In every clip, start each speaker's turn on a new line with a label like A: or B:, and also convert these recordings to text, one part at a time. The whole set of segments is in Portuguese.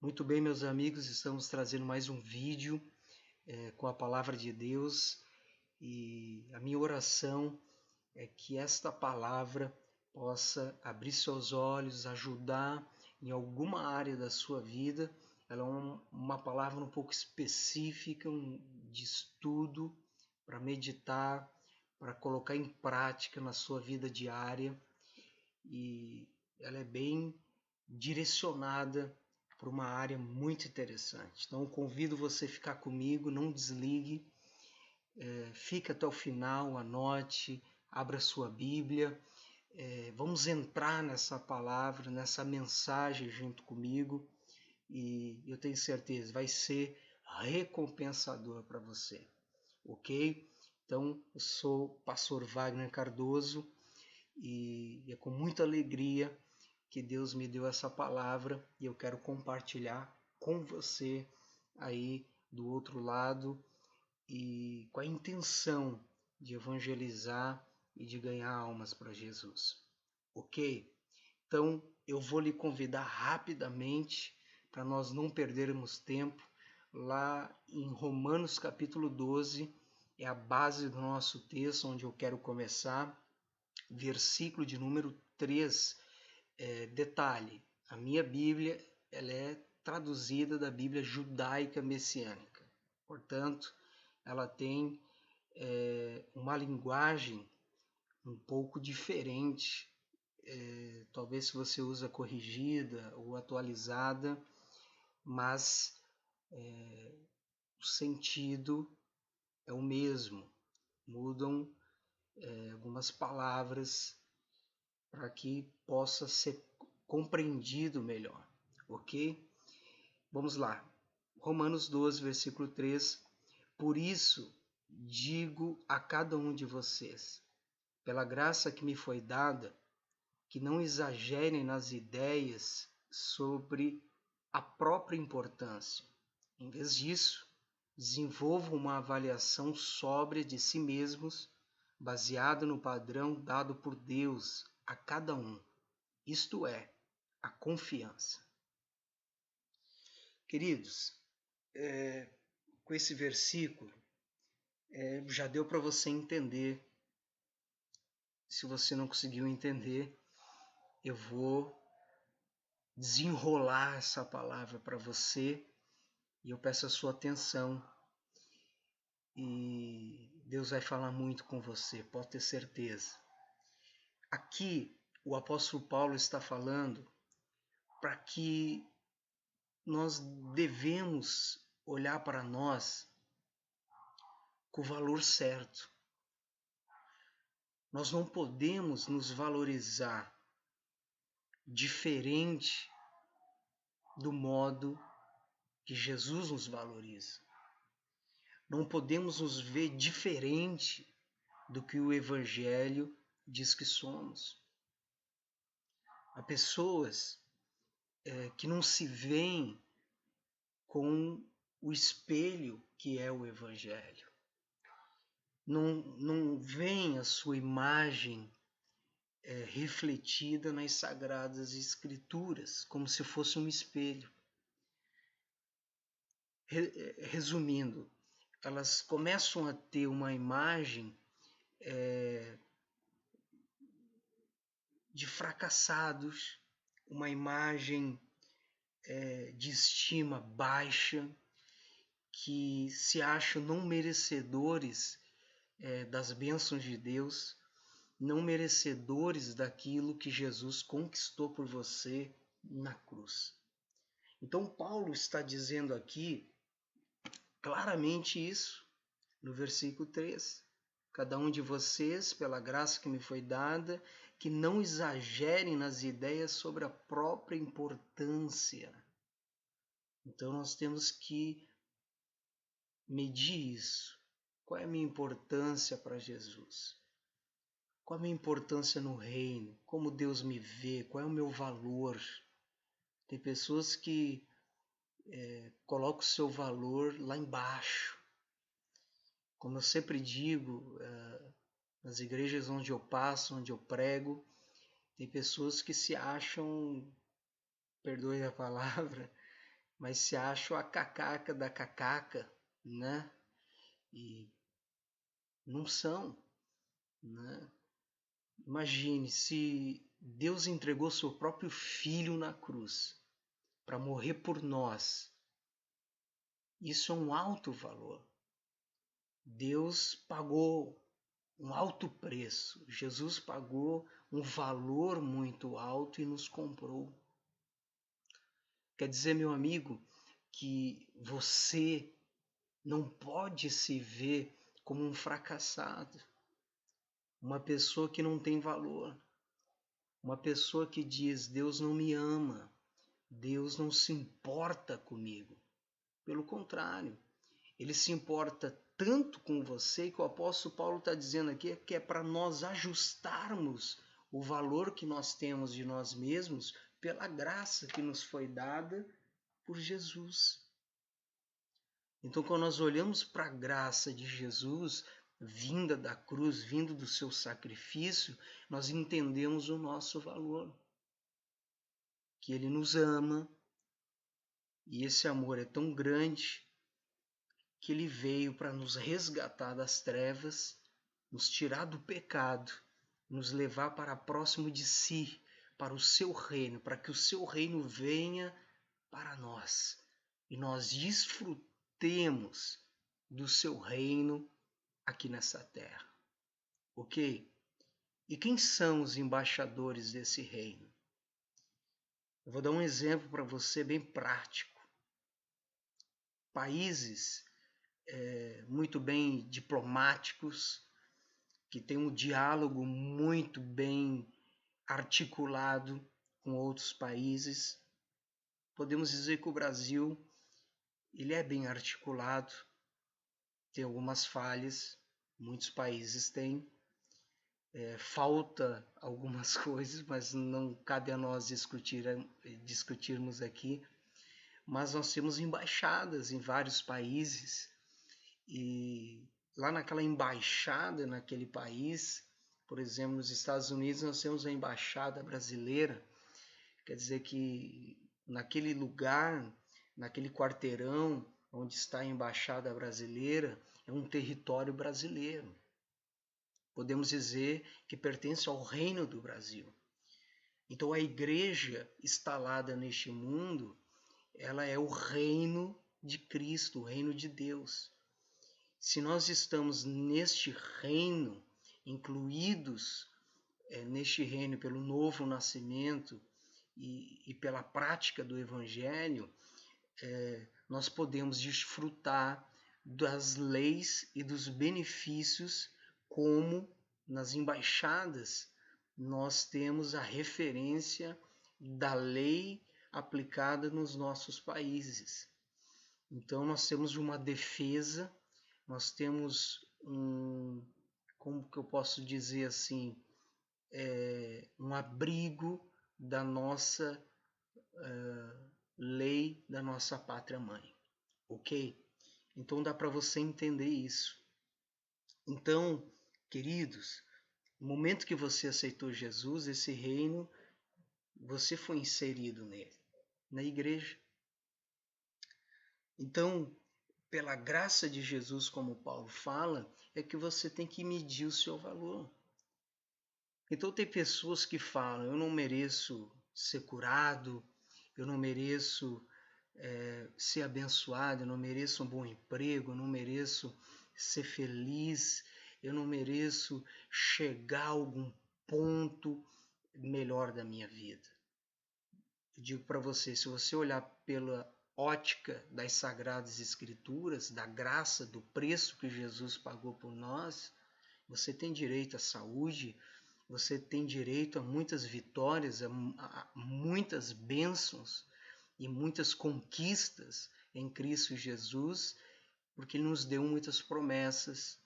A: Muito bem, meus amigos, estamos trazendo mais um vídeo com a palavra de Deus e a minha oração é que esta palavra possa abrir seus olhos, ajudar em alguma área da sua vida. Ela é uma palavra um pouco específica, de estudo, para meditar, para colocar em prática na sua vida diária e ela é bem direcionada para uma área muito interessante. Então, eu convido você a ficar comigo, não desligue, fique até o final, anote, abra sua Bíblia, vamos entrar nessa palavra, nessa mensagem junto comigo e eu tenho certeza, vai ser recompensador para você, ok? Então, eu sou o pastor Wagner Cardoso e é com muita alegria que Deus me deu essa palavra e eu quero compartilhar com você aí do outro lado e com a intenção de evangelizar e de ganhar almas para Jesus. Ok? Então eu vou lhe convidar rapidamente para nós não perdermos tempo lá em Romanos capítulo 12, é a base do nosso texto onde eu quero começar, versículo de número 3. Detalhe, a minha Bíblia ela é traduzida da Bíblia judaica messiânica. Portanto, ela tem uma linguagem um pouco diferente. Talvez se você usa corrigida ou atualizada, mas o sentido é o mesmo. Mudam algumas palavras para que possa ser compreendido melhor, ok? Vamos lá. Romanos 12, versículo 3. Por isso digo a cada um de vocês, pela graça que me foi dada, que não exagerem nas ideias sobre a própria importância. Em vez disso, desenvolvam uma avaliação sóbria de si mesmos, baseada no padrão dado por Deus a cada um, isto é, a confiança. Queridos, com esse versículo, já deu para você entender. Se você não conseguiu entender, eu vou desenrolar essa palavra para você e eu peço a sua atenção. E Deus vai falar muito com você, pode ter certeza. Aqui, o apóstolo Paulo está falando para que nós devemos olhar para nós com o valor certo. Nós não podemos nos valorizar diferente do modo que Jesus nos valoriza. Não podemos nos ver diferente do que o Evangelho diz que somos. Há pessoas que não se veem com o espelho que é o Evangelho. Não veem a sua imagem refletida nas Sagradas Escrituras, como se fosse um espelho. Resumindo, elas começam a ter uma imagem de fracassados, uma imagem de estima baixa, que se acham não merecedores das bênçãos de Deus, não merecedores daquilo que Jesus conquistou por você na cruz. Então Paulo está dizendo aqui claramente isso, no versículo 3. Cada um de vocês, pela graça que me foi dada, que não exagerem nas ideias sobre a própria importância. Então nós temos que medir isso. Qual é a minha importância para Jesus? Qual é a minha importância no reino? Como Deus me vê? Qual é o meu valor? Tem pessoas que colocam o seu valor lá embaixo. Como eu sempre digo, nas igrejas onde eu passo, onde eu prego, tem pessoas que se acham, perdoe a palavra, mas se acham a cacaca da cacaca, né? E não são, né? Imagine se Deus entregou seu próprio filho na cruz para morrer por nós. Isso é um alto valor. Deus pagou um alto preço. Jesus pagou um valor muito alto e nos comprou. Quer dizer, meu amigo, que você não pode se ver como um fracassado, uma pessoa que não tem valor, uma pessoa que diz: Deus não me ama, Deus não se importa comigo. Pelo contrário, Ele se importa tanto com você que o apóstolo Paulo está dizendo aqui que é para nós ajustarmos o valor que nós temos de nós mesmos pela graça que nos foi dada por Jesus. Então, quando nós olhamos para a graça de Jesus, vinda da cruz, vindo do seu sacrifício, nós entendemos o nosso valor. Que Ele nos ama, e esse amor é tão grande que Ele veio para nos resgatar das trevas, nos tirar do pecado, nos levar para próximo de si, para o seu reino, para que o seu reino venha para nós e nós desfrutemos do seu reino aqui nessa terra. Ok? E quem são os embaixadores desse reino? Eu vou dar um exemplo para você bem prático. Países muito bem diplomáticos, que têm um diálogo muito bem articulado com outros países. Podemos dizer que o Brasil ele é bem articulado, tem algumas falhas, muitos países têm, falta algumas coisas, mas não cabe a nós discutirmos aqui. Mas nós temos embaixadas em vários países e lá naquela embaixada, naquele país, por exemplo, nos Estados Unidos, nós temos a embaixada brasileira. Quer dizer que naquele lugar, naquele quarteirão onde está a embaixada brasileira, é um território brasileiro. Podemos dizer que pertence ao reino do Brasil. Então a igreja instalada neste mundo, ela é o reino de Cristo, o reino de Deus. Se nós estamos neste reino, incluídos neste reino pelo novo nascimento e pela prática do Evangelho, nós podemos desfrutar das leis e dos benefícios, como nas embaixadas nós temos a referência da lei aplicada nos nossos países. Então nós temos uma defesa, nós temos como que eu posso dizer assim, um abrigo da nossa lei, da nossa pátria mãe, ok? Então dá para você entender isso. Então, queridos, no momento que você aceitou Jesus, esse reino, você foi inserido nele, na igreja. Então, pela graça de Jesus, como Paulo fala, é que você tem que medir o seu valor. Então tem pessoas que falam: eu não mereço ser curado, eu não mereço ser abençoado, eu não mereço um bom emprego, eu não mereço ser feliz, eu não mereço chegar a algum ponto melhor da minha vida. Eu digo para você, se você olhar pela ótica das Sagradas Escrituras, da graça, do preço que Jesus pagou por nós, você tem direito à saúde, você tem direito a muitas vitórias, a muitas bênçãos e muitas conquistas em Cristo Jesus, porque Ele nos deu muitas promessas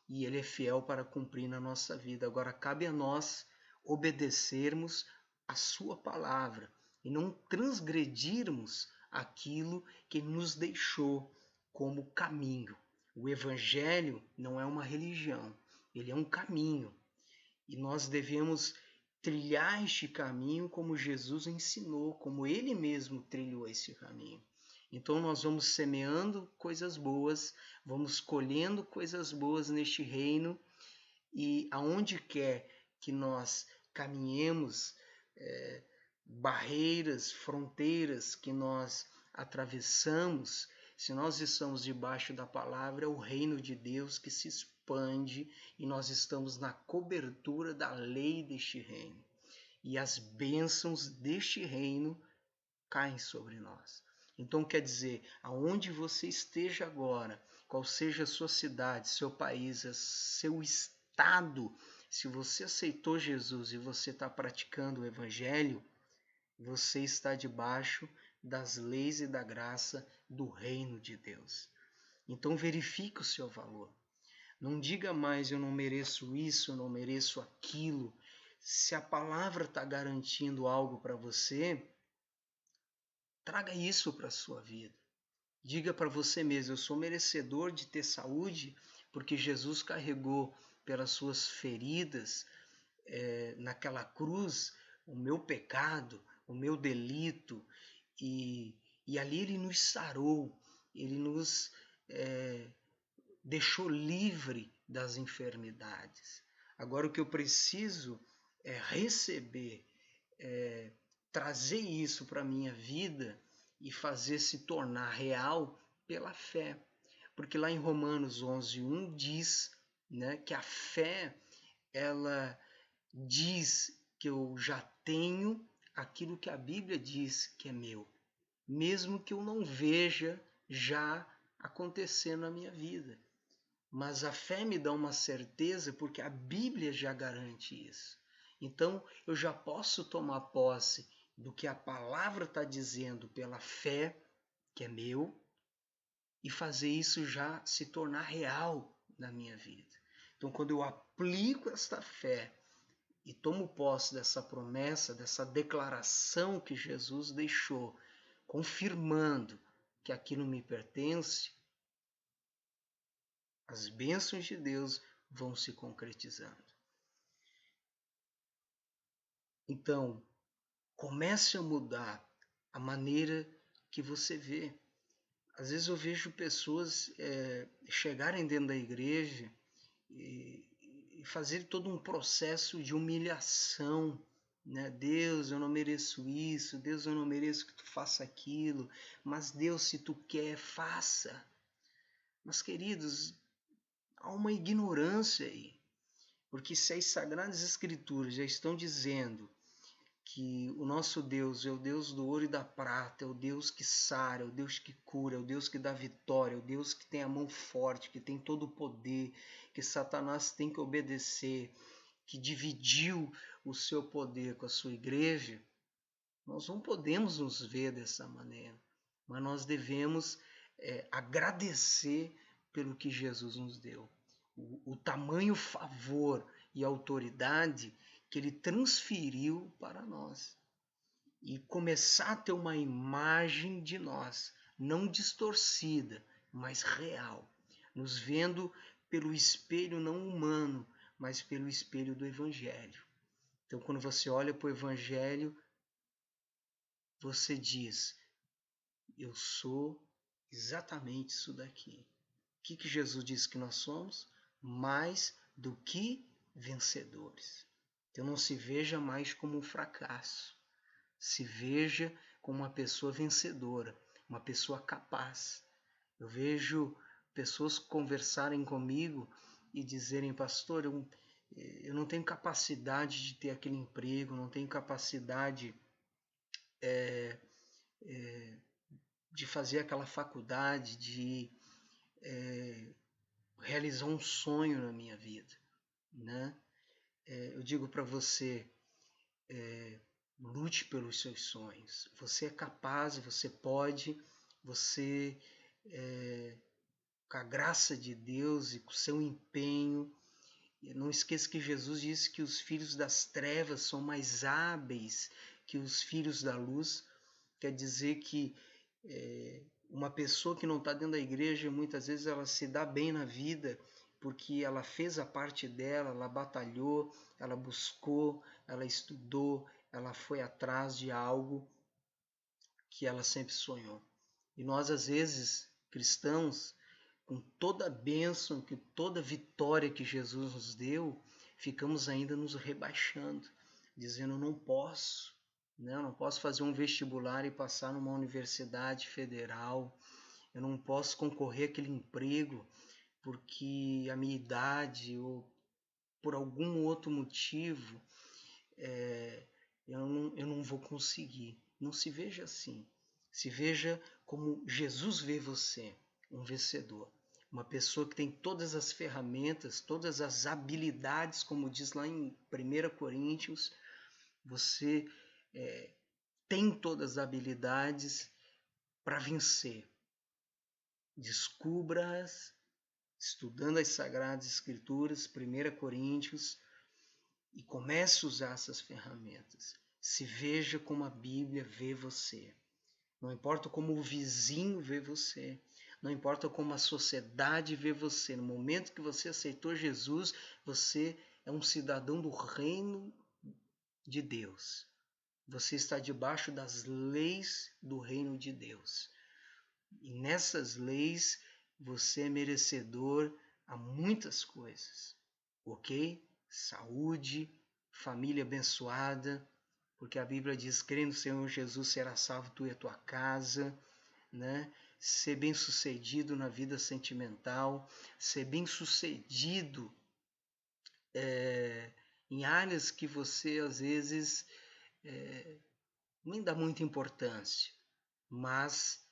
A: e Ele é fiel para cumprir na nossa vida. Agora, cabe a nós obedecermos a Sua palavra e não transgredirmos aquilo que Ele nos deixou como caminho. O Evangelho não é uma religião, ele é um caminho. E nós devemos trilhar este caminho como Jesus ensinou, como Ele mesmo trilhou esse caminho. Então nós vamos semeando coisas boas, vamos colhendo coisas boas neste reino, e aonde quer que nós caminhemos, barreiras, fronteiras que nós atravessamos, se nós estamos debaixo da palavra, é o reino de Deus que se expande e nós estamos na cobertura da lei deste reino. E as bênçãos deste reino caem sobre nós. Então quer dizer, aonde você esteja agora, qual seja a sua cidade, seu país, seu estado, se você aceitou Jesus e você está praticando o Evangelho, você está debaixo das leis e da graça do reino de Deus. Então verifique o seu valor. Não diga mais eu não mereço isso, eu não mereço aquilo. Se a palavra está garantindo algo para você, traga isso para a sua vida. Diga para você mesmo, eu sou merecedor de ter saúde, porque Jesus carregou pelas suas feridas naquela cruz o meu pecado, o meu delito, e ali ele nos sarou, ele nos deixou livre das enfermidades. Agora o que eu preciso é receber, trazer isso para a minha vida e fazer se tornar real pela fé. Porque lá em Romanos 11:1 diz, né, que a fé, ela diz que eu já tenho aquilo que a Bíblia diz que é meu, mesmo que eu não veja já acontecer na minha vida. Mas a fé me dá uma certeza porque a Bíblia já garante isso. Então eu já posso tomar posse do que a palavra está dizendo pela fé, que é meu, e fazer isso já se tornar real na minha vida. Então quando eu aplico esta fé e tomo posse dessa promessa, dessa declaração que Jesus deixou, confirmando que aquilo me pertence, as bênçãos de Deus vão se concretizando. Então, comece a mudar a maneira que você vê. Às vezes eu vejo pessoas chegarem dentro da igreja e fazer todo um processo de humilhação, né? Deus, eu não mereço isso, Deus, eu não mereço que tu faça aquilo, mas Deus, se tu quer, faça. Mas, queridos, há uma ignorância aí, porque se as Sagradas Escrituras já estão dizendo que o nosso Deus é o Deus do ouro e da prata, é o Deus que sara, é o Deus que cura, é o Deus que dá vitória, é o Deus que tem a mão forte, que tem todo o poder, que Satanás tem que obedecer, que dividiu o seu poder com a sua igreja, nós não podemos nos ver dessa maneira, mas nós devemos agradecer pelo que Jesus nos deu. O tamanho favor e autoridade que ele transferiu para nós. E começar a ter uma imagem de nós, não distorcida, mas real, nos vendo pelo espelho não humano, mas pelo espelho do Evangelho. Então, quando você olha para o Evangelho, você diz, eu sou exatamente isso daqui. O que Jesus disse que nós somos? Mais do que vencedores. Então não se veja mais como um fracasso. Se veja como uma pessoa vencedora, uma pessoa capaz. Eu vejo pessoas conversarem comigo e dizerem, pastor, eu não tenho capacidade de ter aquele emprego, não tenho capacidade de fazer aquela faculdade, de realizar um sonho na minha vida, né? Eu digo para você, lute pelos seus sonhos. Você é capaz, você pode, você, com a graça de Deus e com o seu empenho. Não esqueça que Jesus disse que os filhos das trevas são mais hábeis que os filhos da luz. Quer dizer que uma pessoa que não está dentro da igreja, muitas vezes ela se dá bem na vida porque ela fez a parte dela, ela batalhou, ela buscou, ela estudou, ela foi atrás de algo que ela sempre sonhou. E nós, às vezes, cristãos, com toda a bênção, com toda a vitória que Jesus nos deu, ficamos ainda nos rebaixando, dizendo: não posso, né? Eu não posso fazer um vestibular e passar numa universidade federal, eu não posso concorrer àquele emprego porque a minha idade ou por algum outro motivo eu não vou conseguir. Não se veja assim. Se veja como Jesus vê você, um vencedor. Uma pessoa que tem todas as ferramentas, todas as habilidades, como diz lá em 1 Coríntios, você tem todas as habilidades para vencer. Descubra-as estudando as Sagradas Escrituras, 1 Coríntios, e comece a usar essas ferramentas. Se veja como a Bíblia vê você. Não importa como o vizinho vê você. Não importa como a sociedade vê você. No momento que você aceitou Jesus, você é um cidadão do reino de Deus. Você está debaixo das leis do reino de Deus. E nessas leis você é merecedor a muitas coisas. Ok? Saúde, família abençoada, porque a Bíblia diz: crê no Senhor Jesus, será salvo tu e a tua casa, né? Ser bem-sucedido na vida sentimental, ser bem-sucedido em áreas que você às vezes nem dá muita importância, mas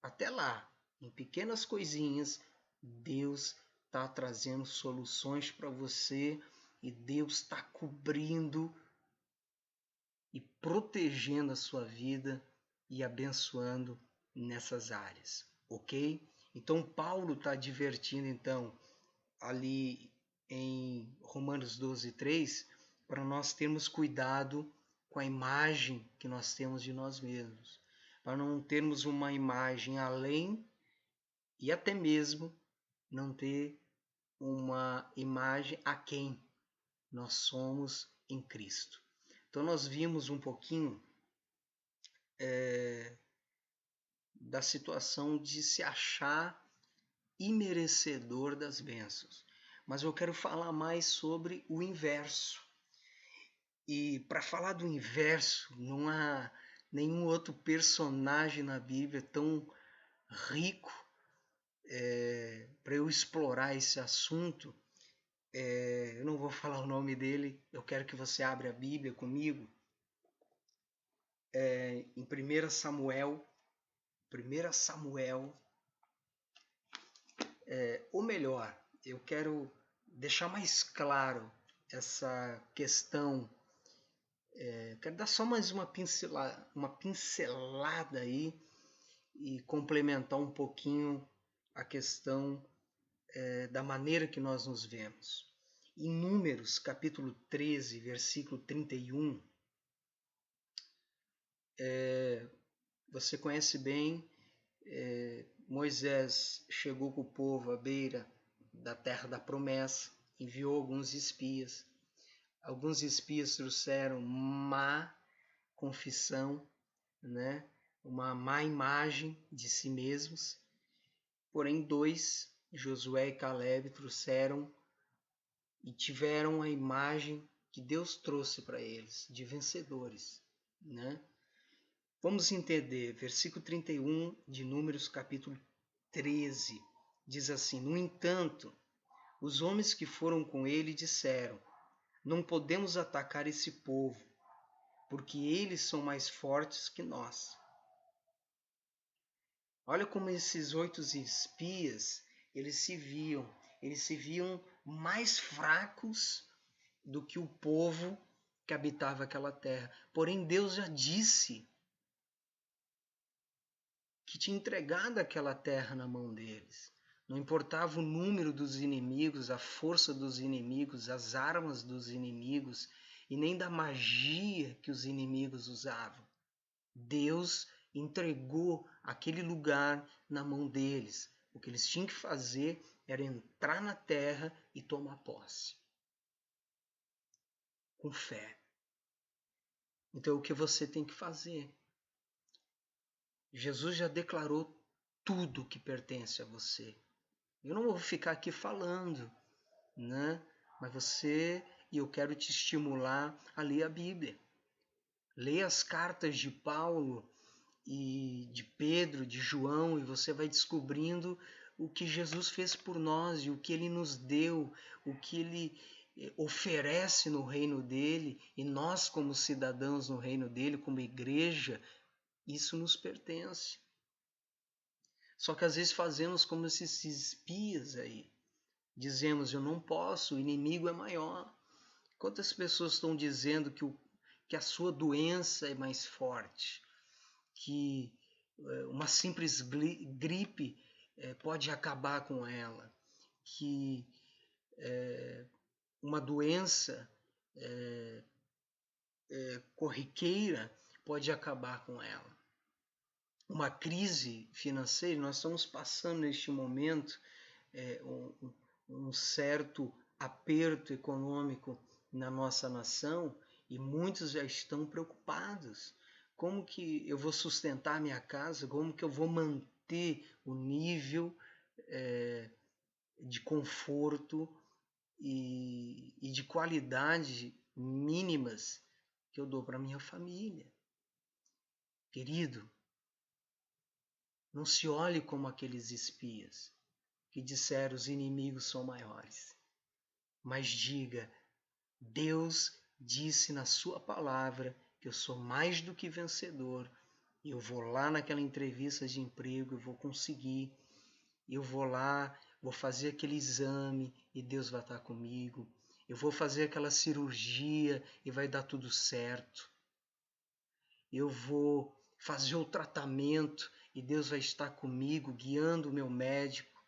A: até lá, em pequenas coisinhas, Deus está trazendo soluções para você e Deus está cobrindo e protegendo a sua vida e abençoando nessas áreas, ok? Então Paulo está advertindo então ali em Romanos 12:3 para nós termos cuidado com a imagem que nós temos de nós mesmos, para não termos uma imagem além e até mesmo não ter uma imagem a quem nós somos em Cristo. Então nós vimos um pouquinho da situação de se achar imerecedor das bênçãos. Mas eu quero falar mais sobre o inverso. E para falar do inverso, não há nenhum outro personagem na Bíblia tão rico para eu explorar esse assunto. Eu não vou falar o nome dele, eu quero que você abra a Bíblia comigo. Em 1 Samuel, ou melhor, eu quero deixar mais claro essa questão. Quero dar só mais uma pincelada aí e complementar um pouquinho a questão da maneira que nós nos vemos. Em Números, capítulo 13, versículo 31, você conhece bem, Moisés chegou com o povo à beira da terra da promessa, enviou alguns espias. Alguns espias trouxeram má confissão, né? Uma má imagem de si mesmos. Porém, dois, Josué e Caleb, trouxeram e tiveram a imagem que Deus trouxe para eles, de vencedores, né? Vamos entender, versículo 31 de Números, capítulo 13, diz assim: no entanto, os homens que foram com ele disseram: não podemos atacar esse povo, porque eles são mais fortes que nós. Olha como esses 8 espias, eles se viam mais fracos do que o povo que habitava aquela terra. Porém, Deus já disse que tinha entregado aquela terra na mão deles. Não importava o número dos inimigos, a força dos inimigos, as armas dos inimigos e nem da magia que os inimigos usavam. Deus entregou aquele lugar na mão deles. O que eles tinham que fazer era entrar na terra e tomar posse. Com fé. Então, o que você tem que fazer? Jesus já declarou tudo que pertence a você. Eu não vou ficar aqui falando, né? Mas eu quero te estimular a ler a Bíblia. Leia as cartas de Paulo e de Pedro, de João, e você vai descobrindo o que Jesus fez por nós e o que ele nos deu, o que ele oferece no reino dele, e nós, como cidadãos no reino dele, como igreja, isso nos pertence. Só que às vezes fazemos como esses espias aí. Dizemos, eu não posso, o inimigo é maior. Quantas pessoas estão dizendo que a sua doença é mais forte, que uma simples gripe pode acabar com ela, que uma doença corriqueira pode acabar com ela. Uma crise financeira, nós estamos passando neste momento um certo aperto econômico na nossa nação e muitos já estão preocupados. Como que eu vou sustentar minha casa? Como que eu vou manter o nível de conforto e de qualidade mínimas que eu dou para minha família? Querido, não se olhe como aqueles espias que disseram os inimigos são maiores, mas diga, Deus disse na sua palavra que eu sou mais do que vencedor. Eu vou lá naquela entrevista de emprego, eu vou conseguir. Eu vou lá, vou fazer aquele exame e Deus vai estar comigo. Eu vou fazer aquela cirurgia e vai dar tudo certo. Eu vou fazer o tratamento e Deus vai estar comigo, guiando o meu médico,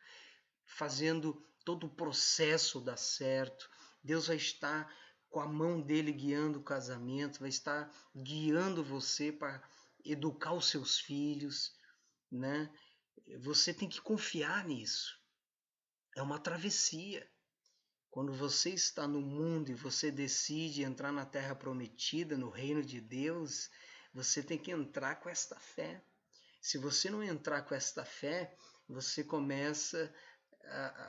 A: fazendo todo o processo dar certo. Deus vai estar com a mão dele guiando o casamento, vai estar guiando você para educar os seus filhos, né? Você tem que confiar nisso. É uma travessia. Quando você está no mundo e você decide entrar na terra prometida, no reino de Deus, você tem que entrar com esta fé. Se você não entrar com esta fé, você começa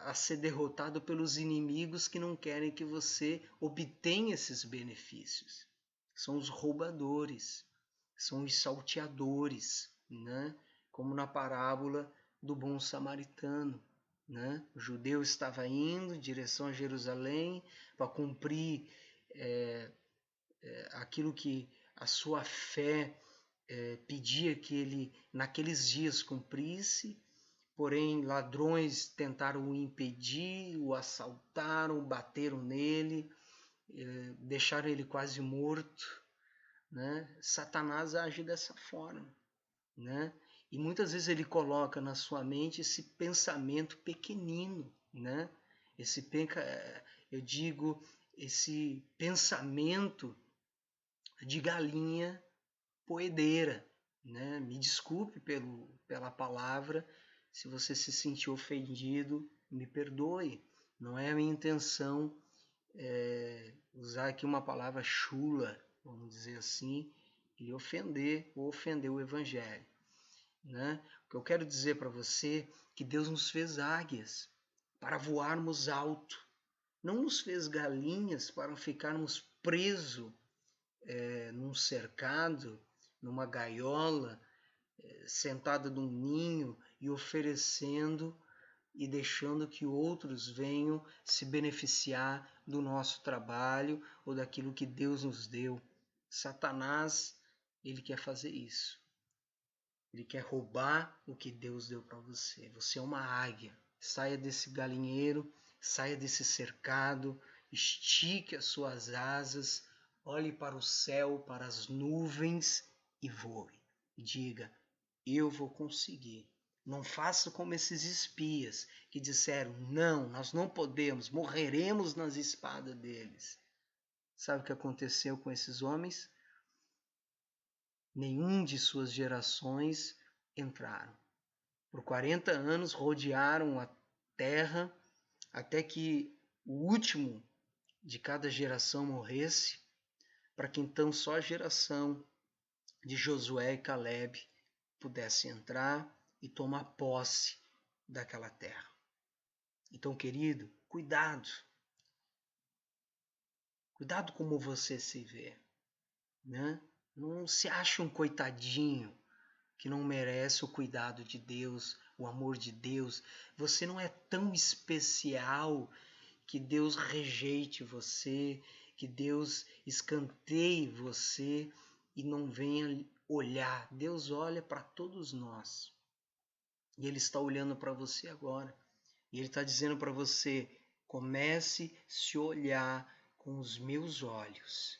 A: a ser derrotado pelos inimigos que não querem que você obtenha esses benefícios. São os roubadores, são os salteadores, né? Como na parábola do bom samaritano. Né? O judeu estava indo em direção a Jerusalém para cumprir aquilo que a sua fé pedia que ele naqueles dias cumprisse. Porém, ladrões tentaram o impedir, o assaltaram, bateram nele, deixaram ele quase morto. Né? Satanás age dessa forma. Né? E muitas vezes ele coloca na sua mente esse pensamento pequenino. Né? Eu digo, esse pensamento de galinha poedeira. Né? Me desculpe pela palavra. Se você se sentiu ofendido, me perdoe. Não é a minha intenção usar aqui uma palavra chula, vamos dizer assim, e ofender ou ofender o Evangelho. Né? O que eu quero dizer para você é que Deus nos fez águias para voarmos alto. Não nos fez galinhas para ficarmos presos num cercado, numa gaiola, sentada num ninho e oferecendo e deixando que outros venham se beneficiar do nosso trabalho ou daquilo que Deus nos deu. Satanás, ele quer fazer isso. Ele quer roubar o que Deus deu para você. Você é uma águia. Saia desse galinheiro, saia desse cercado, estique as suas asas, olhe para o céu, para as nuvens e voe. Diga, eu vou conseguir. Não faça como esses espias que disseram, não, nós não podemos, morreremos nas espadas deles. Sabe o que aconteceu com esses homens? Nenhum de suas gerações entraram. Por 40 anos rodearam a terra até que o último de cada geração morresse, para que então só a geração de Josué e Caleb pudesse entrar e tomar posse daquela terra. Então, querido, cuidado. Cuidado como você se vê, né? Não se ache um coitadinho que não merece o cuidado de Deus, o amor de Deus. Você não é tão especial que Deus rejeite você, que Deus escanteie você e não venha olhar. Deus olha para todos nós. E Ele está olhando para você agora. E Ele está dizendo para você: comece a se olhar com os meus olhos.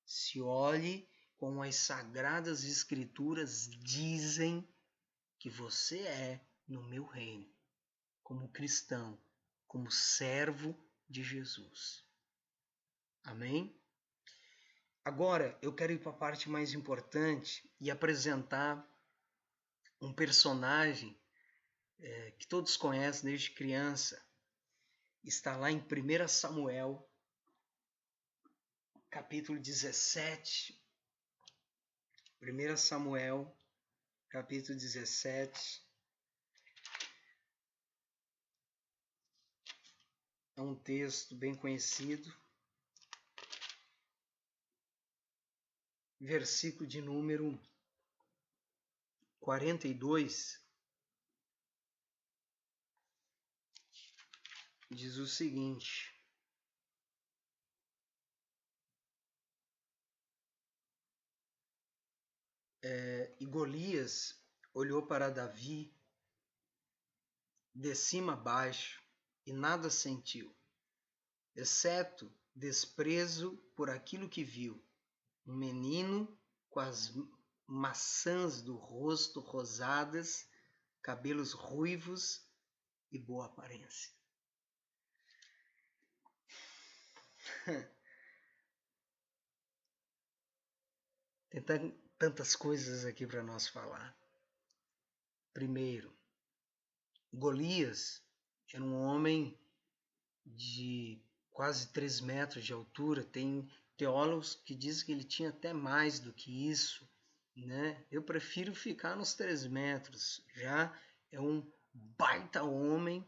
A: Se olhe como as sagradas escrituras dizem que você é no meu reino, como cristão, como servo de Jesus. Amém? Agora eu quero ir para a parte mais importante e apresentar um personagem que todos conhecem desde criança. Está lá em 1 Samuel, capítulo 17. 1 Samuel, capítulo 17. É um texto bem conhecido. Versículo de número 42. Diz o seguinte: e Golias olhou para Davi de cima a baixo e nada sentiu, exceto desprezo por aquilo que viu, um menino com as maçãs do rosto rosadas, cabelos ruivos e boa aparência. Tem tantas coisas aqui para nós falar. Primeiro, Golias era um homem de quase 3 metros de altura. Tem teólogos que dizem que ele tinha até mais do que isso, né? Eu prefiro ficar nos 3 metros. Já é um baita homem.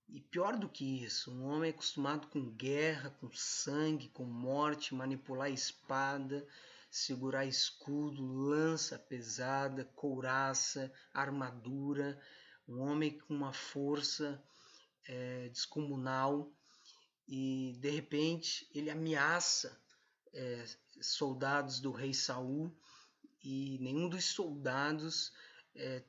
A: E pior do que isso, um homem acostumado com guerra, com sangue, com morte, manipular espada, segurar escudo, lança pesada, couraça, armadura, um homem com uma força descomunal, e de repente ele ameaça soldados do rei Saul, e nenhum dos soldados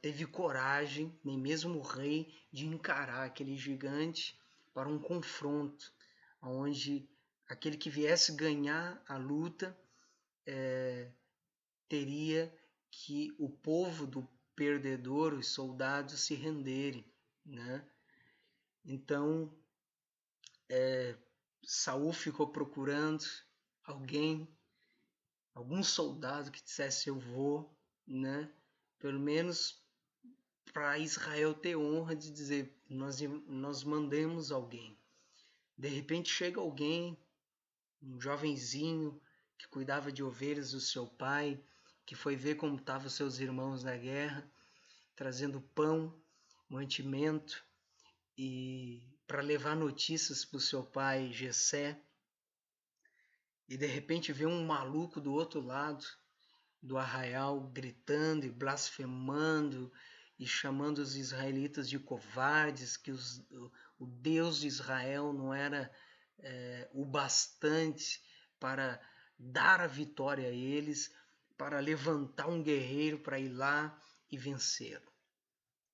A: teve coragem, nem mesmo o rei, de encarar aquele gigante para um confronto, onde aquele que viesse ganhar a luta teria que o povo do perdedor, os soldados, se renderem, né? Então Saul ficou procurando algum soldado que dissesse eu vou, né? Pelo menos para Israel ter honra de dizer nós mandamos alguém. De repente chega alguém, um jovenzinho que cuidava de ovelhas do seu pai, que foi ver como estavam seus irmãos na guerra, trazendo pão, mantimento, e para levar notícias para o seu pai Jessé. E de repente vê um maluco do outro lado do arraial gritando e blasfemando e chamando os israelitas de covardes, que o Deus de Israel não era o bastante para dar a vitória a eles, para levantar um guerreiro para ir lá e vencê-lo.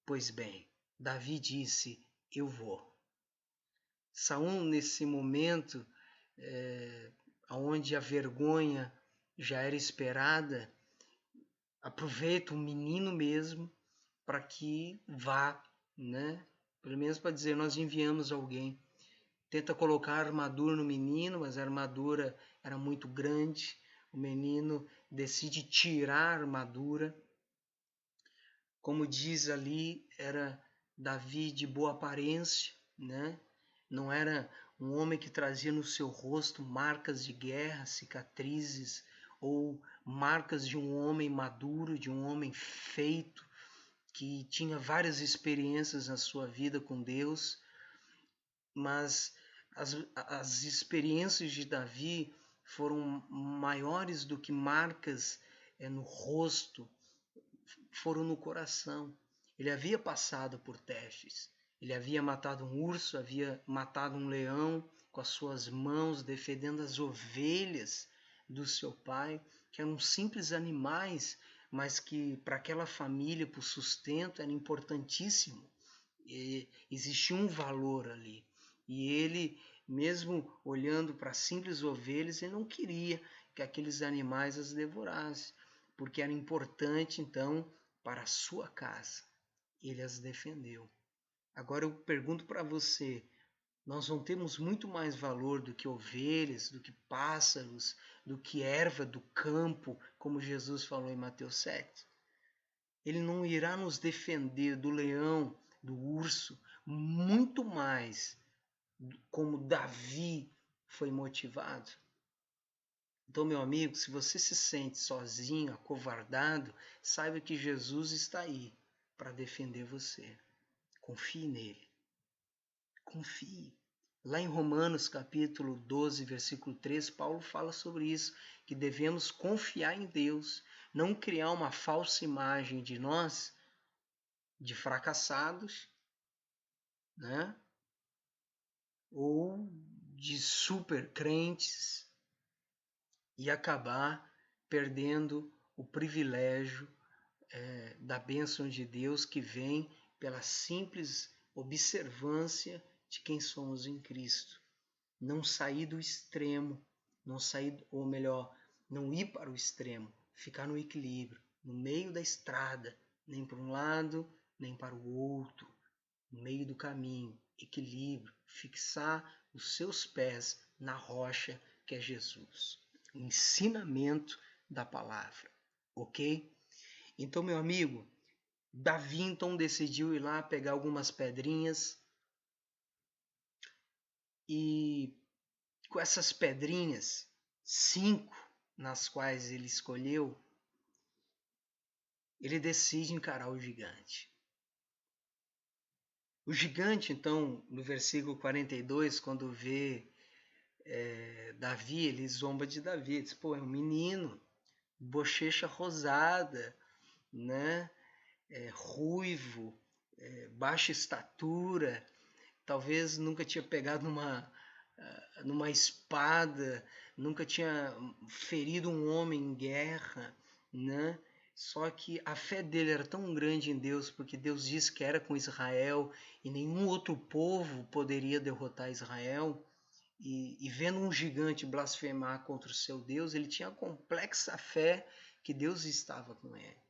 A: Pois bem, Davi disse: eu vou. Saul, nesse momento, onde a vergonha já era esperada, aproveita o menino mesmo para que vá, né? Pelo menos para dizer, nós enviamos alguém. Tenta colocar a armadura no menino, mas a armadura era muito grande. O menino decide tirar a armadura. Como diz ali, era Davi de boa aparência, né? Não era um homem que trazia no seu rosto marcas de guerra, cicatrizes, ou marcas de um homem maduro, de um homem feito, que tinha várias experiências na sua vida com Deus, mas as experiências de Davi foram maiores do que marcas no rosto, foram no coração. Ele havia passado por testes. Ele havia matado um urso, havia matado um leão com as suas mãos, defendendo as ovelhas do seu pai, que eram simples animais, mas que para aquela família, para o sustento, era importantíssimo. E existia um valor ali. E ele, mesmo olhando para simples ovelhas, ele não queria que aqueles animais as devorassem, porque era importante, então, para a sua casa. Ele as defendeu. Agora eu pergunto para você, nós não temos muito mais valor do que ovelhas, do que pássaros, do que erva do campo, como Jesus falou em Mateus 7? Ele não irá nos defender do leão, do urso, muito mais como Davi foi motivado. Então, meu amigo, se você se sente sozinho, acovardado, saiba que Jesus está aí para defender você. Confie nele. Confie. Lá em Romanos capítulo 12, versículo 3, Paulo fala sobre isso, que devemos confiar em Deus, não criar uma falsa imagem de nós, de fracassados, né? Ou de super crentes, e acabar perdendo o privilégio da bênção de Deus que vem pela simples observância de quem somos em Cristo. Não sair do extremo, não sair, ou melhor, não ir para o extremo, ficar no equilíbrio, no meio da estrada, nem para um lado, nem para o outro, no meio do caminho, equilíbrio, fixar os seus pés na rocha que é Jesus. O ensinamento da palavra, ok? Então, meu amigo, Davi então decidiu ir lá pegar algumas pedrinhas e com essas pedrinhas, 5 nas quais ele escolheu, ele decide encarar o gigante. O gigante, então, no versículo 42, quando vê Davi, ele zomba de Davi, diz, pô, é um menino, bochecha rosada, né? Ruivo, baixa estatura, talvez nunca tinha pegado numa espada, nunca tinha ferido um homem em guerra, né? Só que a fé dele era tão grande em Deus, porque Deus disse que era com Israel e nenhum outro povo poderia derrotar Israel. E vendo um gigante blasfemar contra o seu Deus, ele tinha a complexa fé que Deus estava com ele.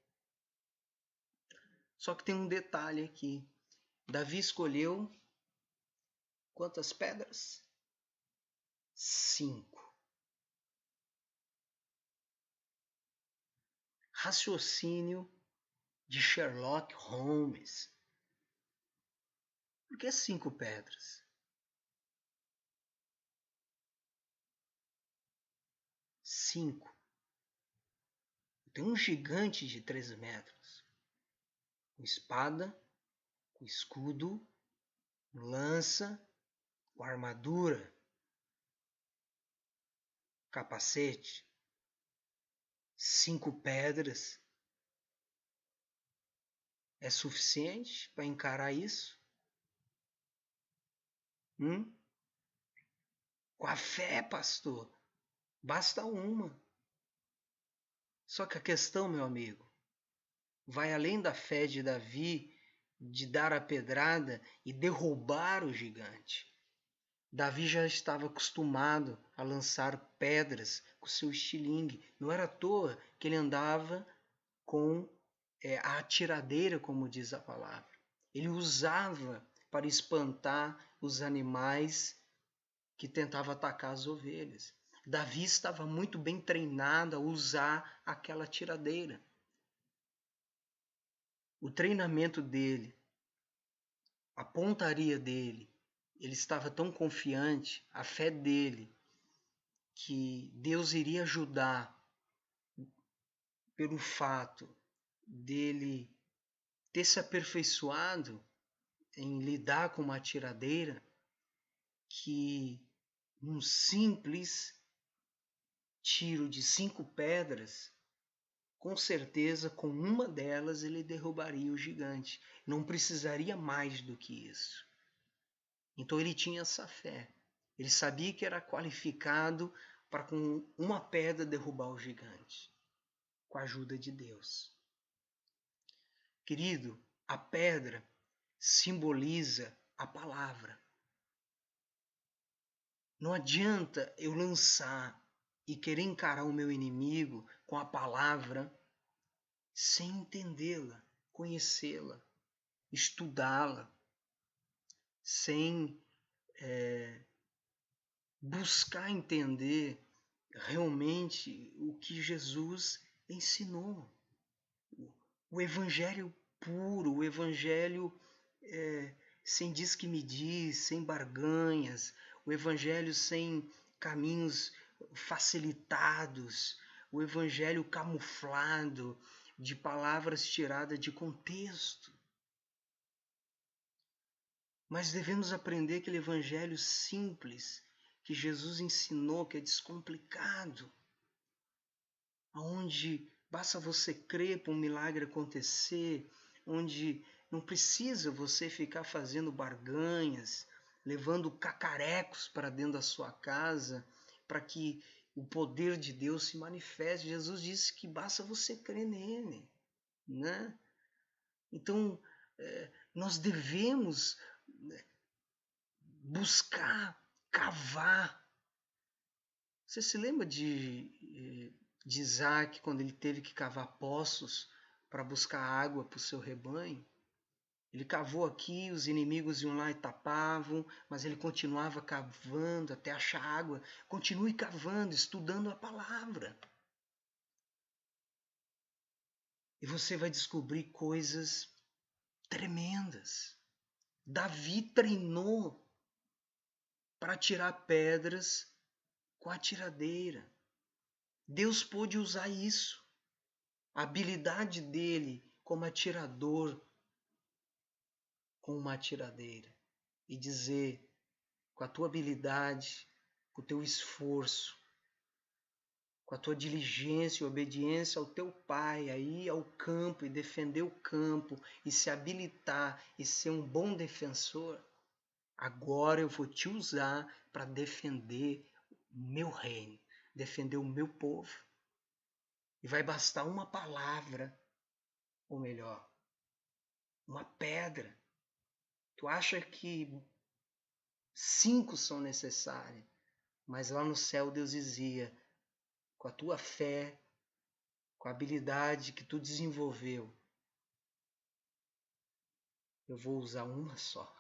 A: Só que tem um detalhe aqui. Davi escolheu quantas pedras? 5. Raciocínio de Sherlock Holmes. Por que 5 pedras? 5. Tem um gigante de 3 metros, com espada, com escudo, lança, com armadura, capacete. 5 pedras é suficiente para encarar isso? Com a fé, pastor, basta uma. Só que a questão, meu amigo, vai além da fé de Davi de dar a pedrada e derrubar o gigante. Davi já estava acostumado a lançar pedras com seu estilingue. Não era à toa que ele andava com a atiradeira, como diz a palavra. Ele usava para espantar os animais que tentavam atacar as ovelhas. Davi estava muito bem treinado a usar aquela atiradeira. O treinamento dele, a pontaria dele, ele estava tão confiante, a fé dele, que Deus iria ajudar pelo fato dele ter se aperfeiçoado em lidar com uma tiradeira que num simples tiro de 5 pedras, com certeza com uma delas ele derrubaria o gigante. Não precisaria mais do que isso. Então ele tinha essa fé. Ele sabia que era qualificado para com uma pedra derrubar o gigante, com a ajuda de Deus. Querido, a pedra simboliza a palavra. Não adianta eu lançar e querer encarar o meu inimigo com a palavra sem entendê-la, conhecê-la, estudá-la, sem buscar entender realmente o que Jesus ensinou. O evangelho puro, o evangelho sem diz que me diz, sem barganhas, o evangelho sem caminhos facilitados, o evangelho camuflado de palavras tiradas de contexto. Mas devemos aprender aquele evangelho simples que Jesus ensinou, que é descomplicado, onde basta você crer para um milagre acontecer, onde não precisa você ficar fazendo barganhas, levando cacarecos para dentro da sua casa, para que o poder de Deus se manifeste. Jesus disse que basta você crer nele, né? Então, nós devemos buscar, cavar. Você se lembra de Isaac, quando ele teve que cavar poços para buscar água para o seu rebanho? Ele cavou aqui, os inimigos iam lá e tapavam, mas ele continuava cavando até achar água. Continue cavando, estudando a palavra. E você vai descobrir coisas tremendas. Davi treinou para tirar pedras com a tiradeira. Deus pôde usar isso. A habilidade dele como atirador com uma tiradeira. E dizer, com a tua habilidade, com o teu esforço, com a tua diligência e obediência ao teu pai, a ir ao campo e defender o campo, e se habilitar e ser um bom defensor, agora eu vou te usar para defender o meu reino, defender o meu povo. E vai bastar uma palavra, ou melhor, uma pedra. Tu acha que 5 são necessárias, mas lá no céu Deus dizia, com a tua fé, com a habilidade que tu desenvolveu, eu vou usar uma só.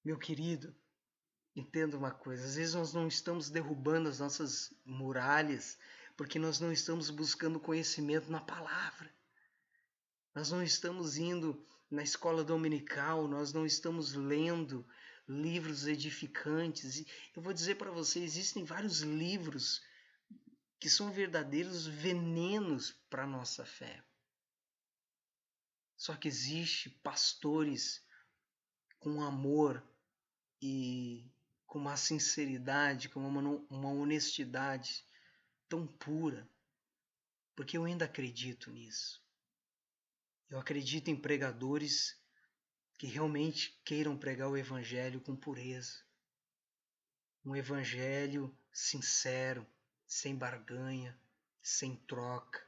A: Meu querido, entenda uma coisa, às vezes nós não estamos derrubando as nossas muralhas porque nós não estamos buscando conhecimento na palavra. Nós não estamos indo na escola dominical, nós não estamos lendo livros edificantes. E eu vou dizer para você, existem vários livros que são verdadeiros venenos para a nossa fé. Só que existe pastores com amor e com uma sinceridade, com uma honestidade tão pura, porque eu ainda acredito nisso. Eu acredito em pregadores que realmente queiram pregar o evangelho com pureza. Um evangelho sincero, sem barganha, sem troca,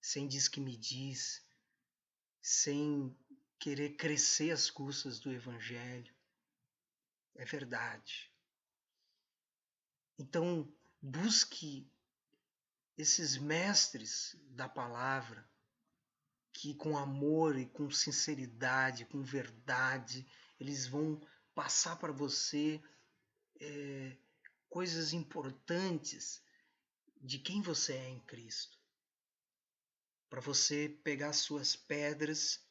A: sem diz que me diz, sem querer crescer às custas do evangelho. É verdade. Então, busque esses mestres da palavra que com amor e com sinceridade, com verdade, eles vão passar para você coisas importantes de quem você é em Cristo. Para você pegar suas pedras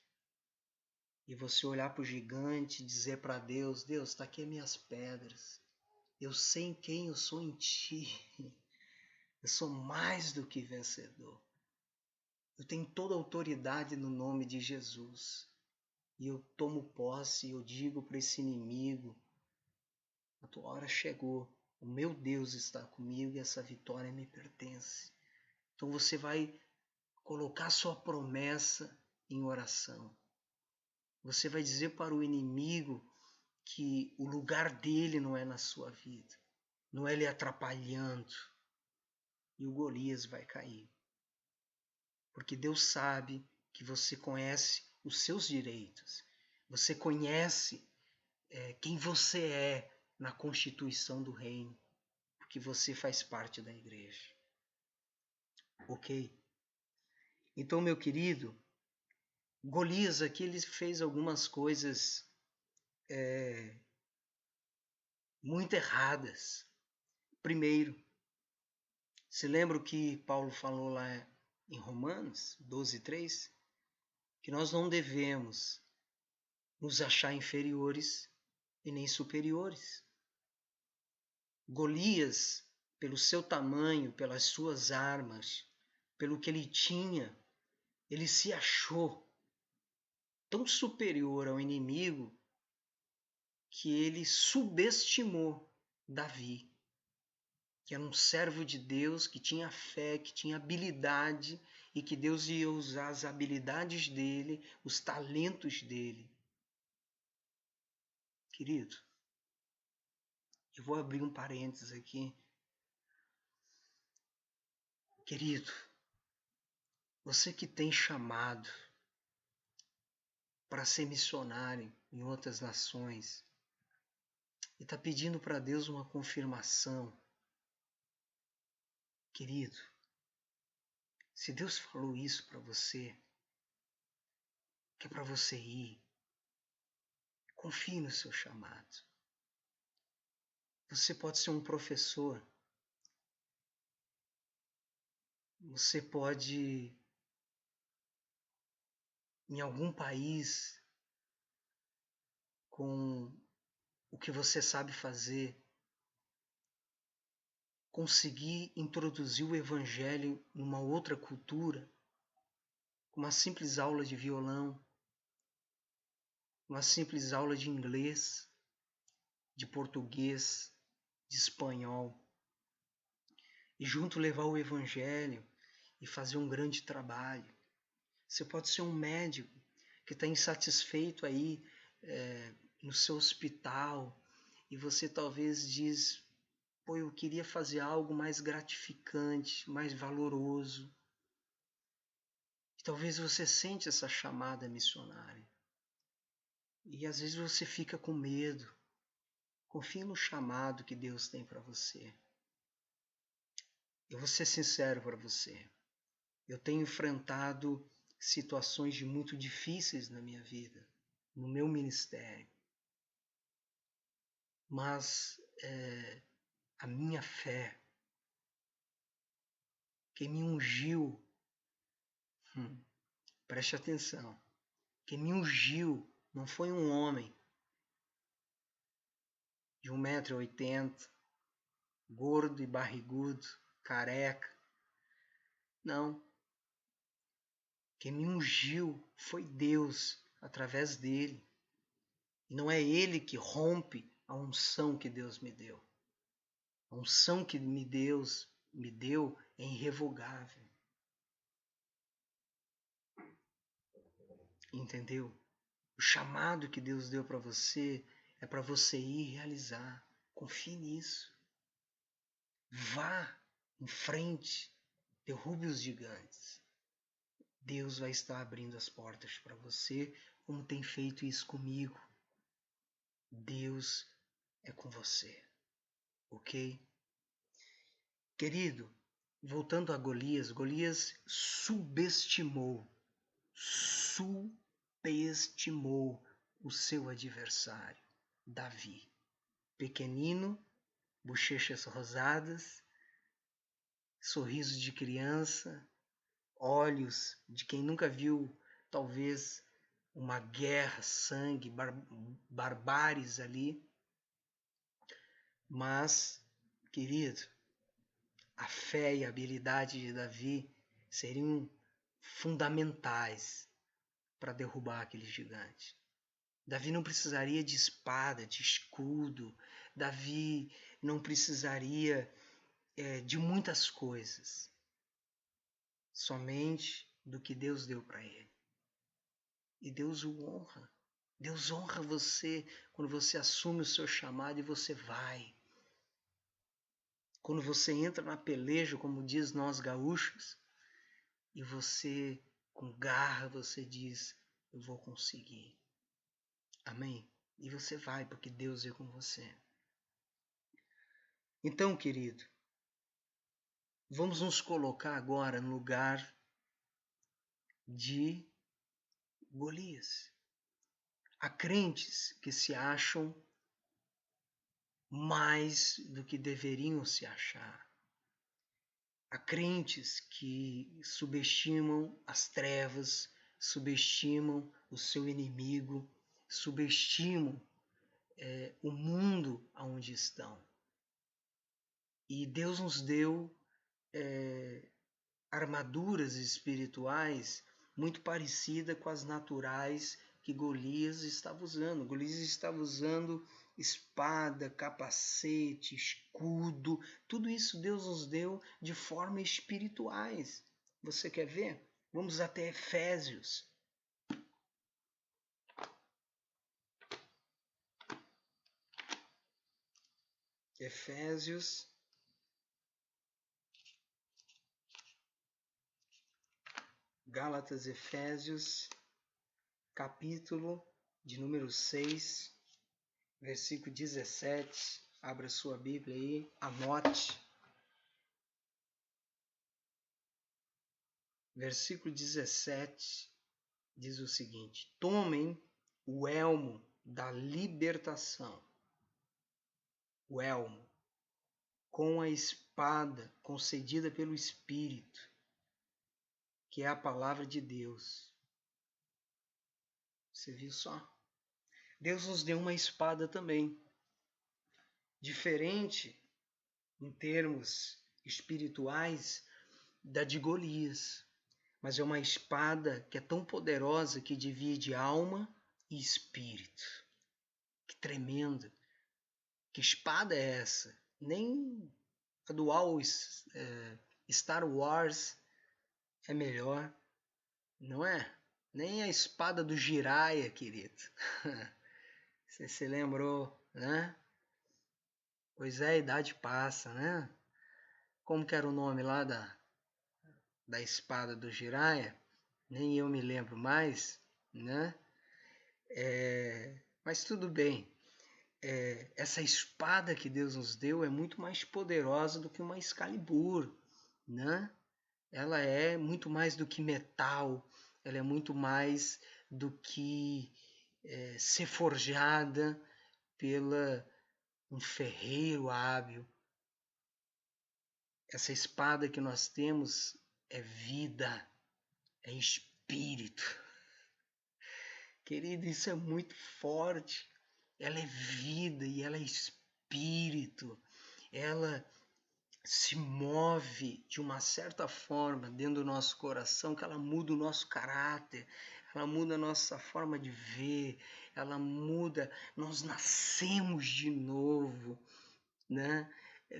A: e você olhar para o gigante e dizer para Deus, Deus, está aqui as minhas pedras. Eu sei em quem eu sou em Ti. Eu sou mais do que vencedor. Eu tenho toda a autoridade no nome de Jesus. E eu tomo posse, eu digo para esse inimigo: a tua hora chegou. O meu Deus está comigo e essa vitória me pertence. Então você vai colocar sua promessa em oração. Você vai dizer para o inimigo que o lugar dele não é na sua vida, não é ele atrapalhando, e o Golias vai cair. Porque Deus sabe que você conhece os seus direitos, você conhece quem você é na constituição do reino, porque você faz parte da igreja. Ok? Então, meu querido, Golias aqui ele fez algumas coisas muito erradas. Primeiro, se lembra o que Paulo falou lá em Romanos 12:3? Que nós não devemos nos achar inferiores e nem superiores. Golias, pelo seu tamanho, pelas suas armas, pelo que ele tinha, ele se achou tão superior ao inimigo que ele subestimou Davi, que era um servo de Deus, que tinha fé, que tinha habilidade e que Deus ia usar as habilidades dele, os talentos dele. Querido, eu vou abrir um parênteses aqui. Querido, você que tem chamado para ser missionário em outras nações e está pedindo para Deus uma confirmação, querido, se Deus falou isso para você, que é para você ir, confie no seu chamado. Você pode ser um professor, você pode, em algum país, com o que você sabe fazer, conseguir introduzir o evangelho numa outra cultura, com uma simples aula de violão, uma simples aula de inglês, de português, de espanhol, e junto levar o evangelho e fazer um grande trabalho. Você pode ser um médico que está insatisfeito aí no seu hospital e você talvez diz: pô, eu queria fazer algo mais gratificante, mais valoroso. E talvez você sente essa chamada missionária. E às vezes você fica com medo. Confie no chamado que Deus tem para você. Eu vou ser sincero para você. Eu tenho enfrentado situações muito difíceis na minha vida, no meu ministério. Mas a minha fé, quem me ungiu, preste atenção, quem me ungiu não foi um homem de 1,80 m, gordo e barrigudo, careca. Não. Quem me ungiu foi Deus, através dele. E não é ele que rompe a unção que Deus me deu. A unção que Deus me deu é irrevogável. Entendeu? O chamado que Deus deu para você é para você ir realizar. Confie nisso. Vá em frente. Derrube os gigantes. Deus vai estar abrindo as portas para você, como tem feito isso comigo. Deus é com você. Ok? Querido, voltando a Golias, Golias subestimou o seu adversário, Davi. Pequenino, bochechas rosadas, sorriso de criança, olhos de quem nunca viu, talvez, uma guerra, sangue, barbáries ali. Mas, querido, a fé e a habilidade de Davi seriam fundamentais para derrubar aquele gigante. Davi não precisaria de espada, de escudo. Davi não precisaria de muitas coisas. Somente do que Deus deu para ele. E Deus o honra. Deus honra você quando você assume o seu chamado e você vai. Quando você entra na peleja, como diz nós gaúchos, e você, com garra, você diz, eu vou conseguir. Amém? E você vai, porque Deus é com você. Então, querido, vamos nos colocar agora no lugar de Golias. Há crentes que se acham mais do que deveriam se achar. Há crentes que subestimam as trevas, subestimam o seu inimigo, subestimam o mundo onde estão. E Deus nos deu armaduras espirituais muito parecidas com as naturais que Golias estava usando. Golias estava usando espada, capacete, escudo, tudo isso Deus nos deu de forma espirituais. Você quer ver? Vamos até Efésios. Efésios, Gálatas, Efésios, capítulo de número 6, versículo 17. Abra sua Bíblia aí, anote. Versículo 17 diz o seguinte: tomem o elmo da libertação, o elmo, com a espada concedida pelo Espírito, que é a palavra de Deus. Você viu só? Deus nos deu uma espada também, diferente em termos espirituais da de Golias, mas é uma espada que é tão poderosa que divide alma e espírito. Que tremendo! Que espada é essa? Nem a do Star Wars é melhor, não é? Nem a espada do Jiraiya, querido. Você se lembrou, né? Pois é, a idade passa, né? Como que era o nome lá da espada do Jiraiya? Nem eu me lembro mais, né? Mas tudo bem. Essa espada que Deus nos deu é muito mais poderosa do que uma Excalibur, né? Ela é muito mais do que metal, ela é muito mais do que ser forjada pela um ferreiro hábil. Essa espada que nós temos é vida, é espírito. Querido, isso é muito forte. Ela é vida e ela é espírito. Ela se move de uma certa forma dentro do nosso coração, que ela muda o nosso caráter, ela muda a nossa forma de ver, ela muda, nós nascemos de novo, né?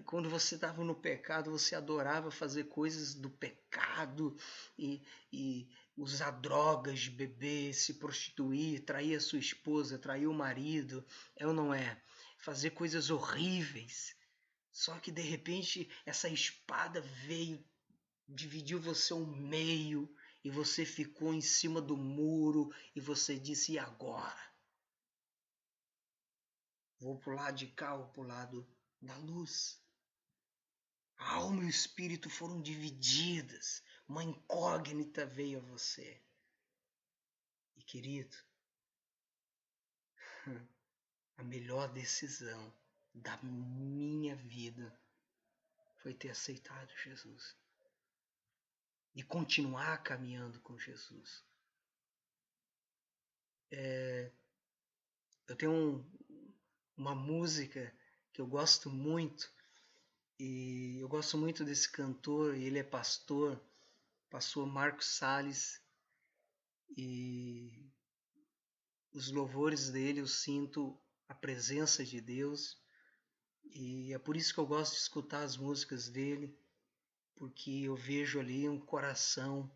A: Quando você estava no pecado, você adorava fazer coisas do pecado e usar drogas, beber, se prostituir, trair a sua esposa, trair o marido, é ou não é? Fazer coisas horríveis. Só que de repente essa espada veio, dividiu você ao meio e você ficou em cima do muro e você disse: e agora? Vou para o lado de cá ou para o lado da luz? A alma e o espírito foram divididas, uma incógnita veio a você. E querido, a melhor decisão da minha vida foi ter aceitado Jesus e continuar caminhando com Jesus. Eu tenho uma música que eu gosto muito, e eu gosto muito desse cantor, e ele é pastor, pastor Marcos Salles, e os louvores dele eu sinto a presença de Deus, e é por isso que eu gosto de escutar as músicas dele, porque eu vejo ali um coração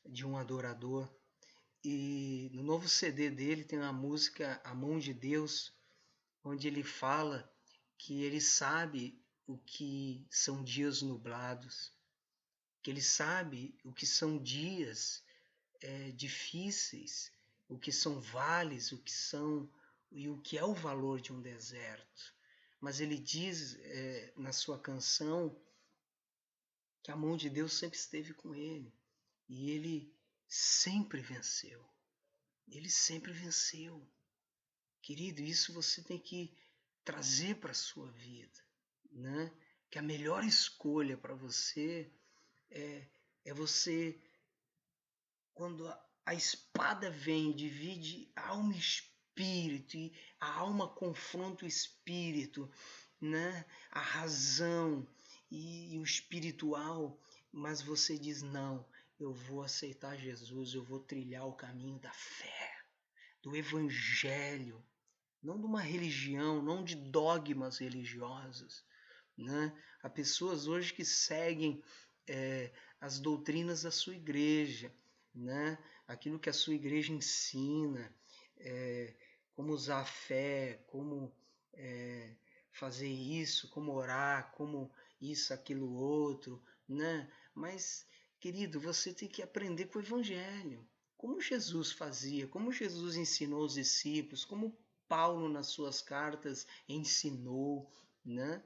A: de um adorador. E no novo CD dele tem uma música, A Mão de Deus, onde ele fala que ele sabe o que são dias nublados, que ele sabe o que são dias difíceis, o que são vales, o que são e o que é o valor de um deserto. Mas ele diz na sua canção que a mão de Deus sempre esteve com ele e ele sempre venceu. Ele sempre venceu. Querido, isso você tem que trazer para a sua vida, né? Que a melhor escolha para você é você, quando a espada vem, divide alma e espírito, e a alma confronta o espírito, né? A razão e o espiritual, mas você diz: não, eu vou aceitar Jesus, eu vou trilhar o caminho da fé, do evangelho, não de uma religião, não de dogmas religiosos, né? Há pessoas hoje que seguem as doutrinas da sua igreja, né? Aquilo que a sua igreja ensina, como usar a fé, como fazer isso, como orar, como isso, aquilo, outro, né? Mas, querido, você tem que aprender com o evangelho. Como Jesus fazia, como Jesus ensinou os discípulos, como Paulo nas suas cartas ensinou, né?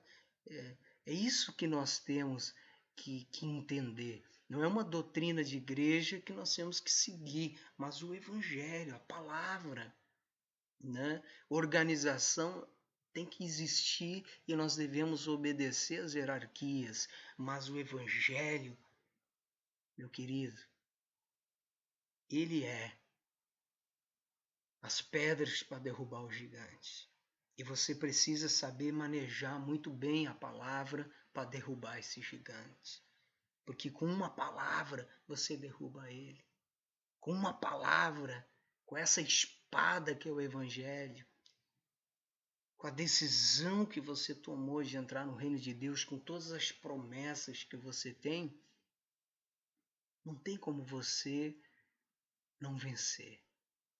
A: É isso que nós temos que entender. Não é uma doutrina de igreja que nós temos que seguir, mas o evangelho, a palavra, né? Organização tem que existir e nós devemos obedecer às hierarquias, mas o evangelho, meu querido, ele é as pedras para derrubar o gigante. E você precisa saber manejar muito bem a palavra para derrubar esse gigante. Porque com uma palavra você derruba ele. Com uma palavra, com essa espada que é o Evangelho, com a decisão que você tomou de entrar no reino de Deus, com todas as promessas que você tem, não tem como você não vencer.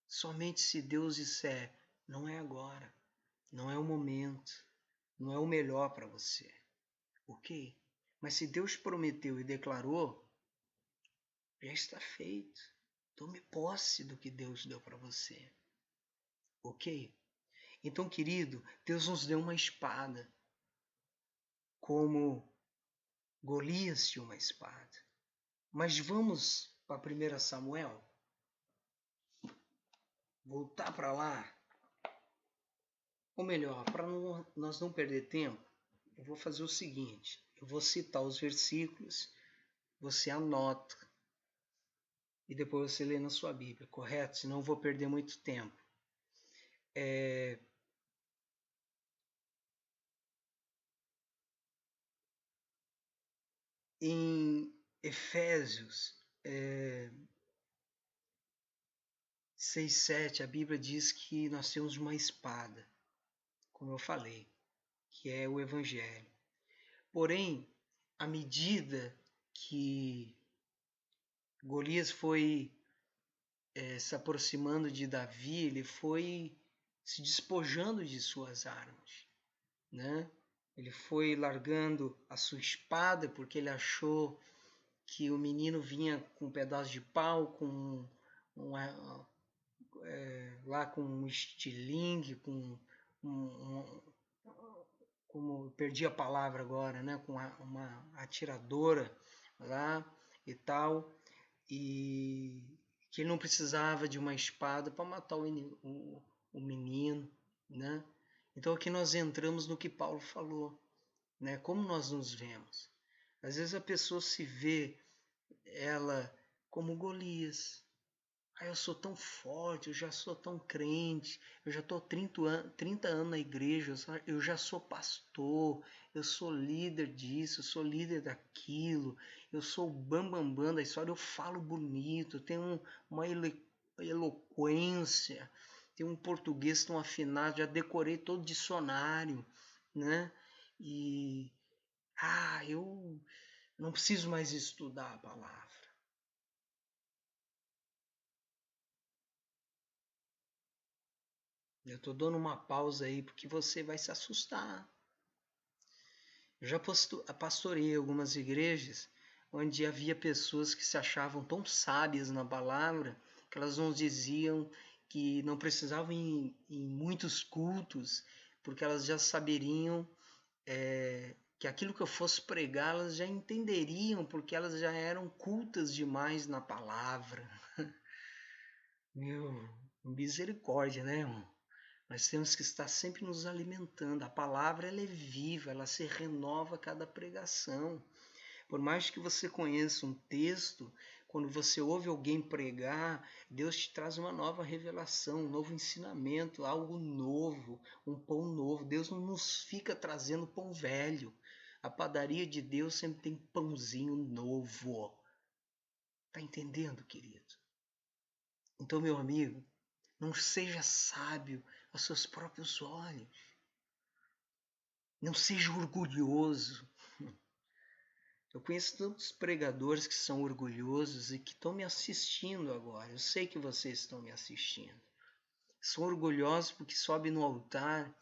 A: Somente se Deus disser: não é agora, não é o momento, não é o melhor para você. Ok? Mas se Deus prometeu e declarou, já está feito. Tome posse do que Deus deu para você. Ok? Então, querido, Deus nos deu uma espada, como Golias tinha uma espada. Mas vamos para 1 Samuel? Voltar para lá? Ou melhor, para nós não perder tempo, eu vou fazer o seguinte. Eu vou citar os versículos, você anota e depois você lê na sua Bíblia, correto? Senão eu vou perder muito tempo. Em Efésios 6:7, a Bíblia diz que nós temos uma espada, como eu falei, que é o Evangelho. Porém, à medida que Golias foi se aproximando de Davi, ele foi se despojando de suas armas, né? Ele foi largando a sua espada porque ele achou que o menino vinha com um pedaço de pau, lá com um estilingue, como perdi a palavra agora, né? Com uma atiradora lá e tal, e que ele não precisava de uma espada para matar o menino, né? Então aqui nós entramos no que Paulo falou, né? Como nós nos vemos. Às vezes a pessoa se vê ela como Golias, Ah, eu sou tão forte, eu já sou tão crente, eu já estou 30 anos na igreja, eu já sou pastor, eu sou líder disso, eu sou líder daquilo, eu sou o bambambam da história, eu falo bonito, eu tenho uma eloquência, tenho um português tão afinado, já decorei todo o dicionário, né? E eu não preciso mais estudar a palavra. Eu estou dando uma pausa aí porque você vai se assustar. Eu já pastorei algumas igrejas onde havia pessoas que se achavam tão sábias na palavra que elas nos diziam que não precisavam ir em muitos cultos porque elas já saberiam que aquilo que eu fosse pregar elas já entenderiam porque elas já eram cultas demais na palavra. Meu, misericórdia, né, irmão? Nós temos que estar sempre nos alimentando. A palavra ela é viva, ela se renova a cada pregação. Por mais que você conheça um texto, quando você ouve alguém pregar, Deus te traz uma nova revelação, um novo ensinamento, algo novo, um pão novo. Deus não nos fica trazendo pão velho. A padaria de Deus sempre tem pãozinho novo. Tá entendendo, querido? Então, meu amigo, não seja sábio aos seus próprios olhos. Não seja orgulhoso. Eu conheço tantos pregadores que são orgulhosos e que estão me assistindo agora. Eu sei que vocês estão me assistindo. São orgulhosos porque sobem no altar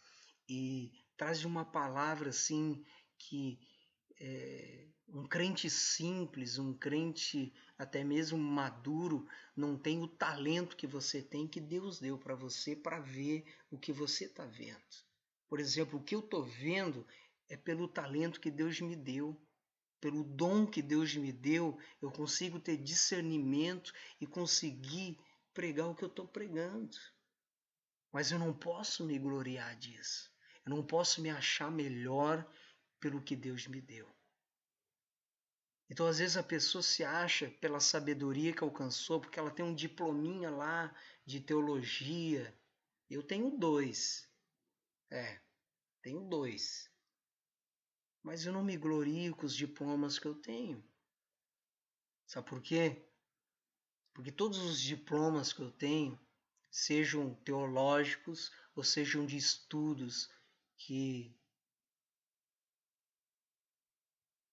A: e trazem uma palavra assim que um crente simples, um crente até mesmo maduro, não tem o talento que você tem, que Deus deu para você para ver o que você está vendo. Por exemplo, o que eu estou vendo é pelo talento que Deus me deu, pelo dom que Deus me deu, eu consigo ter discernimento e conseguir pregar o que eu estou pregando. Mas eu não posso me gloriar disso. Eu não posso me achar melhor pelo que Deus me deu. Então, às vezes, a pessoa se acha pela sabedoria que alcançou, porque ela tem um diplominha lá de teologia. Eu tenho 2. Tenho 2. Mas eu não me glorio com os diplomas que eu tenho. Sabe por quê? Porque todos os diplomas que eu tenho, sejam teológicos ou sejam de estudos que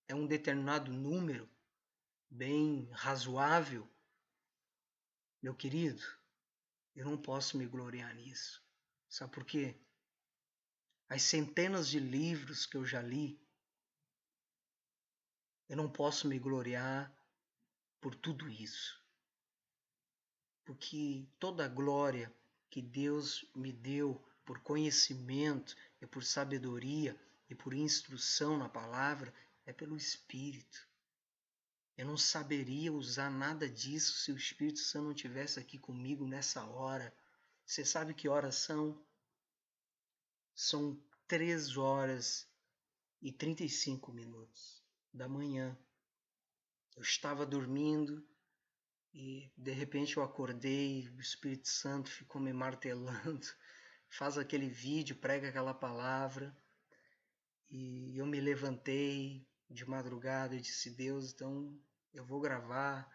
A: é um determinado número bem razoável, meu querido, eu não posso me gloriar nisso. Sabe por quê? As centenas de livros que eu já li, eu não posso me gloriar por tudo isso. Porque toda a glória que Deus me deu por conhecimento e por sabedoria e por instrução na palavra é pelo Espírito. Eu não saberia usar nada disso se o Espírito Santo não estivesse aqui comigo nessa hora. Você sabe que horas são? São 3h35 da manhã. Eu estava dormindo e de repente eu acordei, o Espírito Santo ficou me martelando. Faz aquele vídeo, prega aquela palavra. E eu me levantei de madrugada e disse, Deus, então eu vou gravar.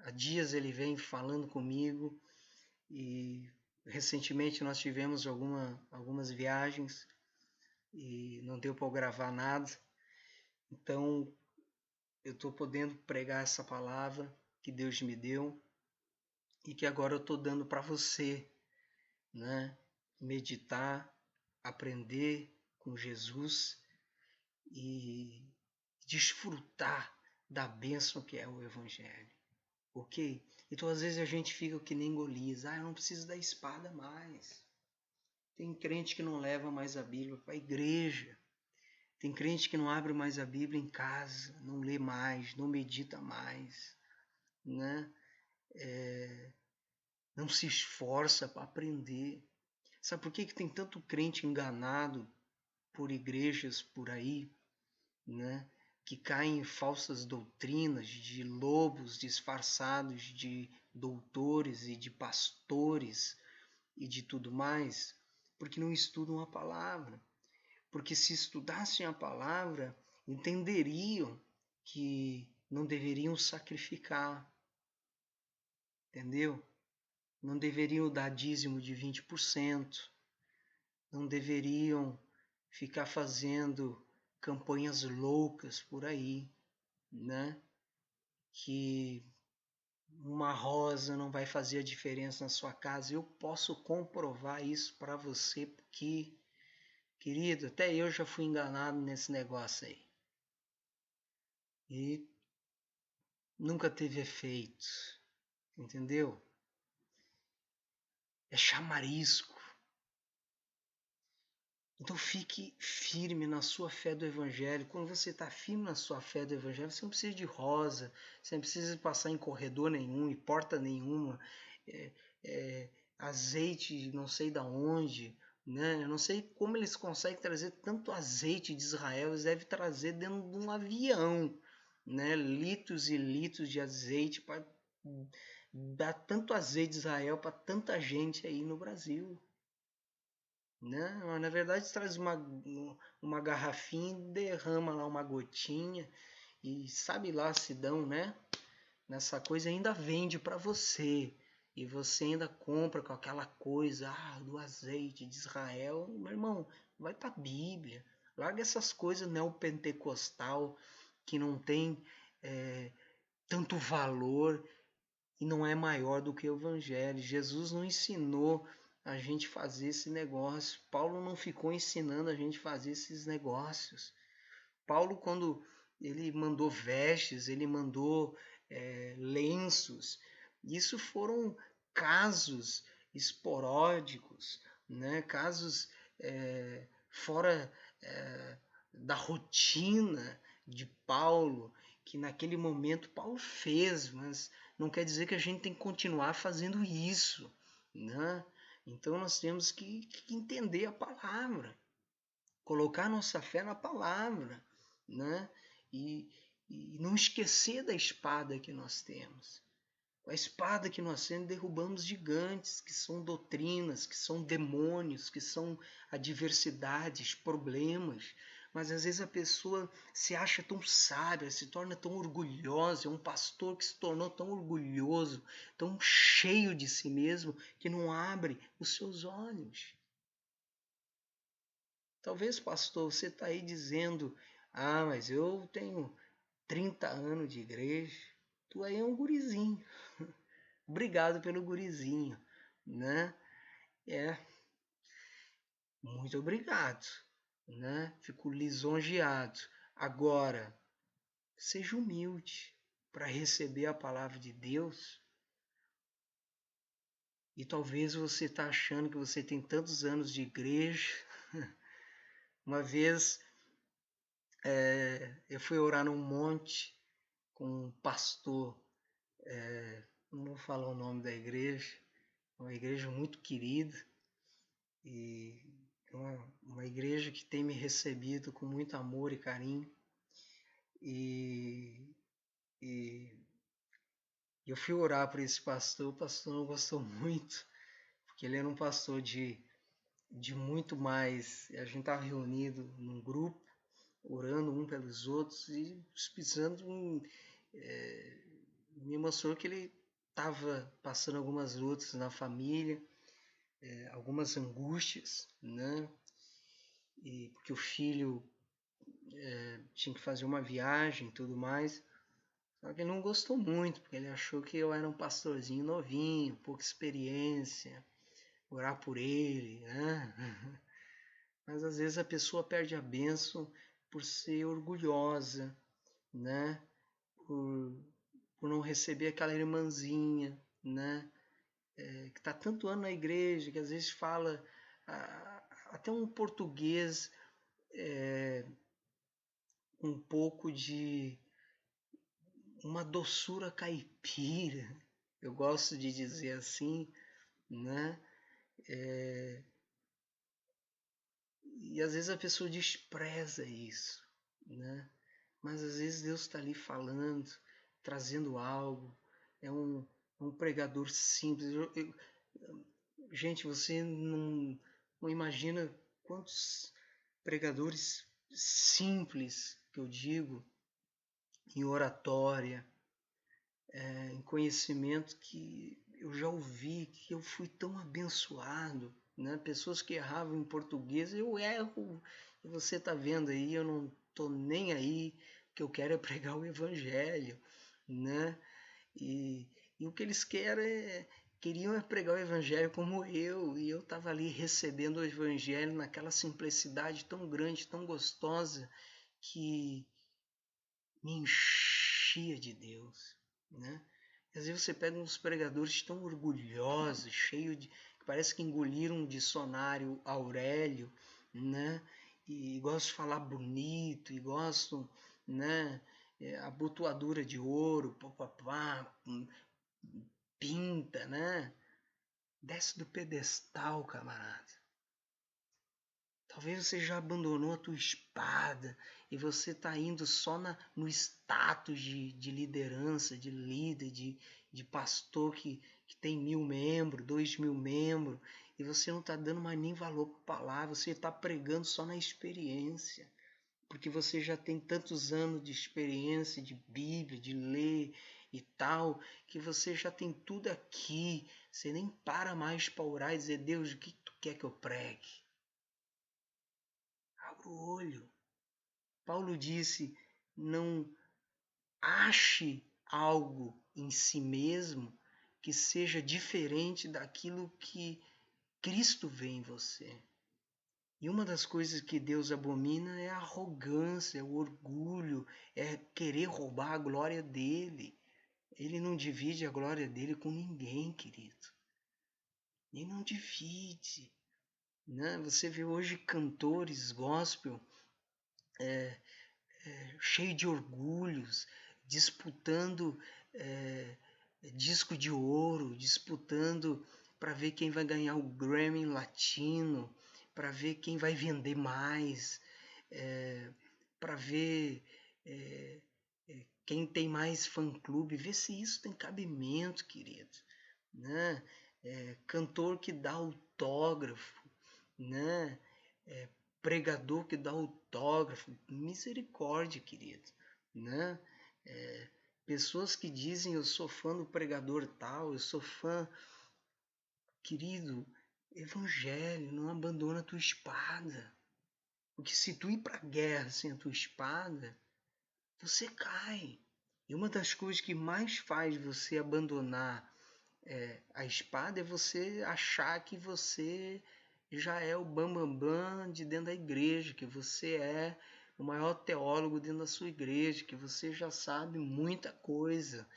A: Há dias ele vem falando comigo e recentemente nós tivemos algumas viagens e não deu para eu gravar nada. Então eu estou podendo pregar essa palavra que Deus me deu e que agora eu estou dando para você, né? Meditar, aprender com Jesus e desfrutar da bênção que é o Evangelho. Ok? Então às vezes a gente fica que nem Golias. Eu não preciso da espada mais. Tem crente que não leva mais a Bíblia para a igreja. Tem crente que não abre mais a Bíblia em casa, não lê mais, não medita mais, né? Não se esforça para aprender. Sabe por que tem tanto crente enganado por igrejas por aí, que caem em falsas doutrinas de lobos disfarçados de doutores e de pastores e de tudo mais? Porque não estudam a palavra. Porque se estudassem a palavra, entenderiam que não deveriam sacrificar, entendeu? Não deveriam dar dízimo de 20%, não deveriam ficar fazendo campanhas loucas por aí, né? Que uma rosa não vai fazer a diferença na sua casa. Eu posso comprovar isso para você, porque, querido, até eu já fui enganado nesse negócio aí. E nunca teve efeito, entendeu? É chamarisco. Então fique firme na sua fé do Evangelho. Quando você está firme na sua fé do Evangelho, você não precisa de rosa, você não precisa passar em corredor nenhum, em porta nenhuma, é, azeite não sei da onde, né? Eu não sei como eles conseguem trazer tanto azeite de Israel, eles devem trazer dentro de um avião, né? Litros e litros de azeite para dar tanto azeite de Israel para tanta gente aí no Brasil. Né? Mas, na verdade, traz uma garrafinha e derrama lá uma gotinha e sabe lá se dão, né? Nessa coisa ainda vende para você e você ainda compra com aquela coisa do azeite de Israel. Meu irmão, vai para a Bíblia, larga essas coisas neopentecostal que não tem tanto valor e não é maior do que o Evangelho. Jesus não ensinou a gente fazer esse negócio. Paulo não ficou ensinando a gente fazer esses negócios. Paulo, quando ele mandou vestes, ele mandou lenços, isso foram casos esporádicos, né? Casos fora da rotina de Paulo, que naquele momento Paulo fez, mas não quer dizer que a gente tem que continuar fazendo isso, né? Então nós temos que entender a palavra, colocar nossa fé na palavra, né? E não esquecer da espada que nós temos. Com a espada que nós temos, derrubamos gigantes, que são doutrinas, que são demônios, que são adversidades, problemas. Mas às vezes a pessoa se acha tão sábia, se torna tão orgulhosa, é um pastor que se tornou tão orgulhoso, tão cheio de si mesmo, que não abre os seus olhos. Talvez, pastor, você está aí dizendo, mas eu tenho 30 anos de igreja, tu aí é um gurizinho. Obrigado pelo gurizinho, né? Muito obrigado, né? Fico lisonjeado. Agora, seja humilde para receber a palavra de Deus. E talvez você está achando que você tem tantos anos de igreja. Uma vez eu fui orar num monte com um pastor, não vou falar o nome da igreja, uma igreja muito querida e uma igreja que tem me recebido com muito amor e carinho. E eu fui orar por esse pastor, o pastor não gostou muito, porque ele era um pastor de muito mais. A gente estava reunido num grupo, orando um pelos outros e precisando. Me mostrou que ele estava passando algumas lutas na família, algumas angústias, né? E porque o filho tinha que fazer uma viagem e tudo mais. Só que ele não gostou muito, porque ele achou que eu era um pastorzinho novinho, pouca experiência, orar por ele, né? Mas às vezes a pessoa perde a bênção por ser orgulhosa, né? Por não receber aquela irmãzinha, né? Que está tanto ano na igreja, que às vezes fala até um português um pouco de uma doçura caipira, eu gosto de dizer assim, né? E às vezes a pessoa despreza isso, né? Mas às vezes Deus está ali falando, trazendo algo, é um pregador simples. Gente, você não imagina quantos pregadores simples, que eu digo, em oratória, em conhecimento, que eu já ouvi, que eu fui tão abençoado, né? Pessoas que erravam em português, eu erro, e você está vendo aí, eu não estou nem aí, o que eu quero é pregar o evangelho, né? E, e o que eles queriam é pregar o evangelho como eu, e eu estava ali recebendo o evangelho naquela simplicidade tão grande, tão gostosa, que me enchia de Deus, né? Às vezes você pega uns pregadores tão orgulhosos, cheios de, que parece que engoliram um dicionário Aurélio, né? E gostam de falar bonito, e gostam, né? Abotoadura de ouro, papapá, pinta, né? Desce do pedestal, camarada. Talvez você já abandonou a tua espada e você está indo só no status de liderança, de líder, de pastor que tem 1.000 membros, 2.000 membros, e você não está dando mais nem valor para a palavra, você está pregando só na experiência, porque você já tem tantos anos de experiência, de Bíblia, de ler e tal, que você já tem tudo aqui, você nem para mais para orar e dizer, Deus, o que tu quer que eu pregue? Abra o olho. Paulo disse: não ache algo em si mesmo que seja diferente daquilo que Cristo vê em você. E uma das coisas que Deus abomina é a arrogância, o orgulho, é querer roubar a glória dele. Ele não divide a glória dele com ninguém, querido. Ele não divide. Né? Você vê hoje cantores gospel cheio de orgulhos, disputando disco de ouro, disputando para ver quem vai ganhar o Grammy Latino, para ver quem vai vender mais, para ver quem tem mais fã-clube, ver se isso tem cabimento, querido. Né? Cantor que dá autógrafo, né? Pregador que dá autógrafo, misericórdia, querido, né? Pessoas que dizem eu sou fã do pregador tal, eu sou fã, querido, evangelho, não abandona a tua espada, porque se tu ir para a guerra sem a tua espada, você cai. E uma das coisas que mais faz você abandonar a espada é você achar que você já é o bambambam bam, bam de dentro da igreja, que você é o maior teólogo dentro da sua igreja, que você já sabe muita coisa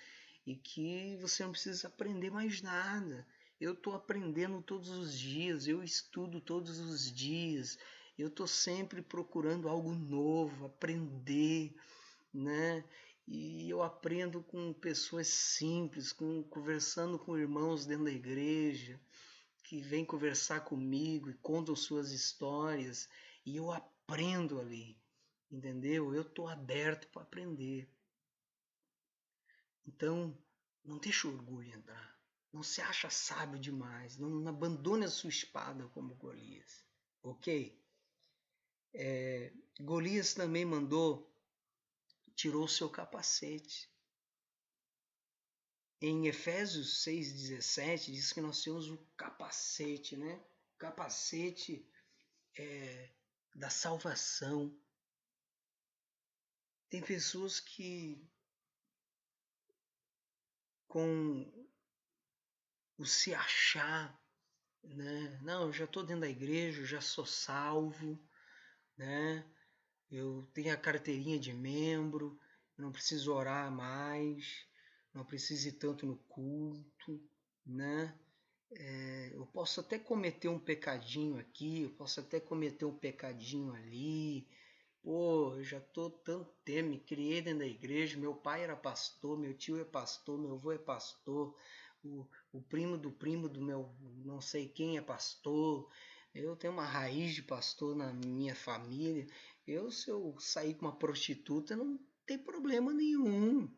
A: e que você não precisa aprender mais nada. Eu estou aprendendo todos os dias, eu estudo todos os dias, eu estou sempre procurando algo novo, aprender, né? E eu aprendo com pessoas simples, conversando com irmãos dentro da igreja, que vêm conversar comigo e contam suas histórias, e eu aprendo ali, entendeu? Eu estou aberto para aprender. Então, não deixa o orgulho entrar. Não se acha sábio demais. Não abandone a sua espada como Golias. Ok? Golias também tirou seu capacete. Em Efésios 6,17 diz que nós temos o capacete, né? O capacete da salvação. Tem pessoas que com o se achar, né? Não, eu já estou dentro da igreja, eu já sou salvo, né? Eu tenho a carteirinha de membro, não preciso orar mais, não preciso ir tanto no culto, né? Eu posso até cometer um pecadinho aqui, eu posso até cometer um pecadinho ali. Pô, eu já tô tanto tempo, me criei dentro da igreja, meu pai era pastor, meu tio é pastor, meu avô é pastor, o primo do meu não sei quem é pastor. Eu tenho uma raiz de pastor na minha família. Se eu sair com uma prostituta, não tem problema nenhum.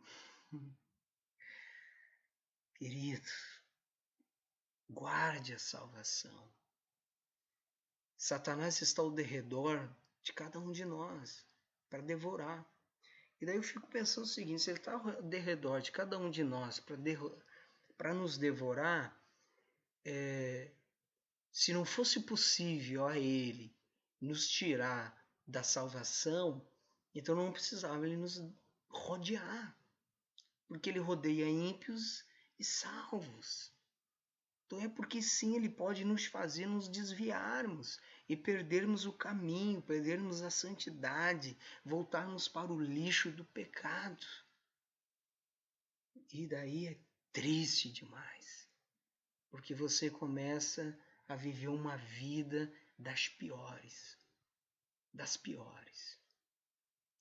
A: Querido, guarde a salvação. Satanás está ao derredor de cada um de nós para devorar. E daí eu fico pensando o seguinte: se ele está ao derredor de cada um de nós para nos devorar, se não fosse possível a ele nos tirar da salvação, então não precisava ele nos rodear, porque ele rodeia ímpios e salvos. Então é porque sim, ele pode nos fazer nos desviarmos e perdermos o caminho, perdermos a santidade, voltarmos para o lixo do pecado. E daí é triste demais, porque você começa a viver uma vida das piores. Das piores.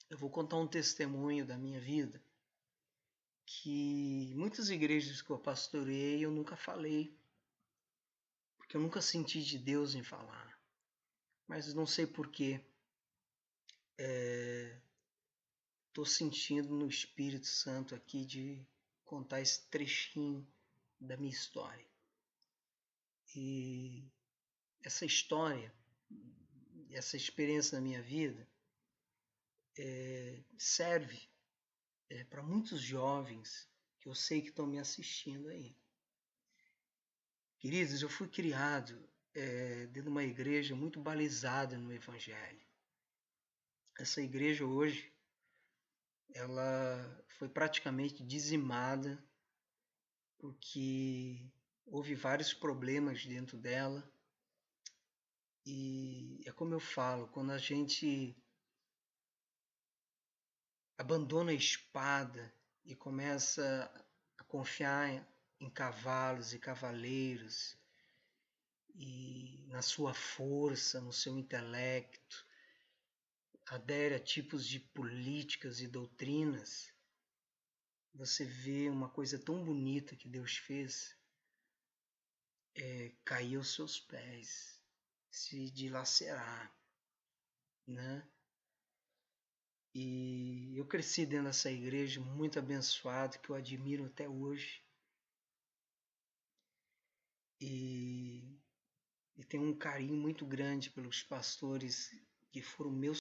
A: Eu vou contar um testemunho da minha vida que muitas igrejas que eu pastoreei eu nunca falei, porque eu nunca senti de Deus em falar. Mas não sei porquê. Estou sentindo no Espírito Santo aqui de contar esse trechinho da minha história. E essa história, essa experiência na minha vida serve para muitos jovens que eu sei que estão me assistindo aí. Queridos, eu fui criado dentro de uma igreja muito balizada no Evangelho. Essa igreja hoje, ela foi praticamente dizimada porque houve vários problemas dentro dela. E é como eu falo, quando a gente abandona a espada e começa a confiar em cavalos e cavaleiros e na sua força, no seu intelecto, adere a tipos de políticas e doutrinas, você vê uma coisa tão bonita que Deus fez cair aos seus pés, se dilacerar, né? E eu cresci dentro dessa igreja muito abençoado, que eu admiro até hoje. E tenho um carinho muito grande pelos pastores que foram meus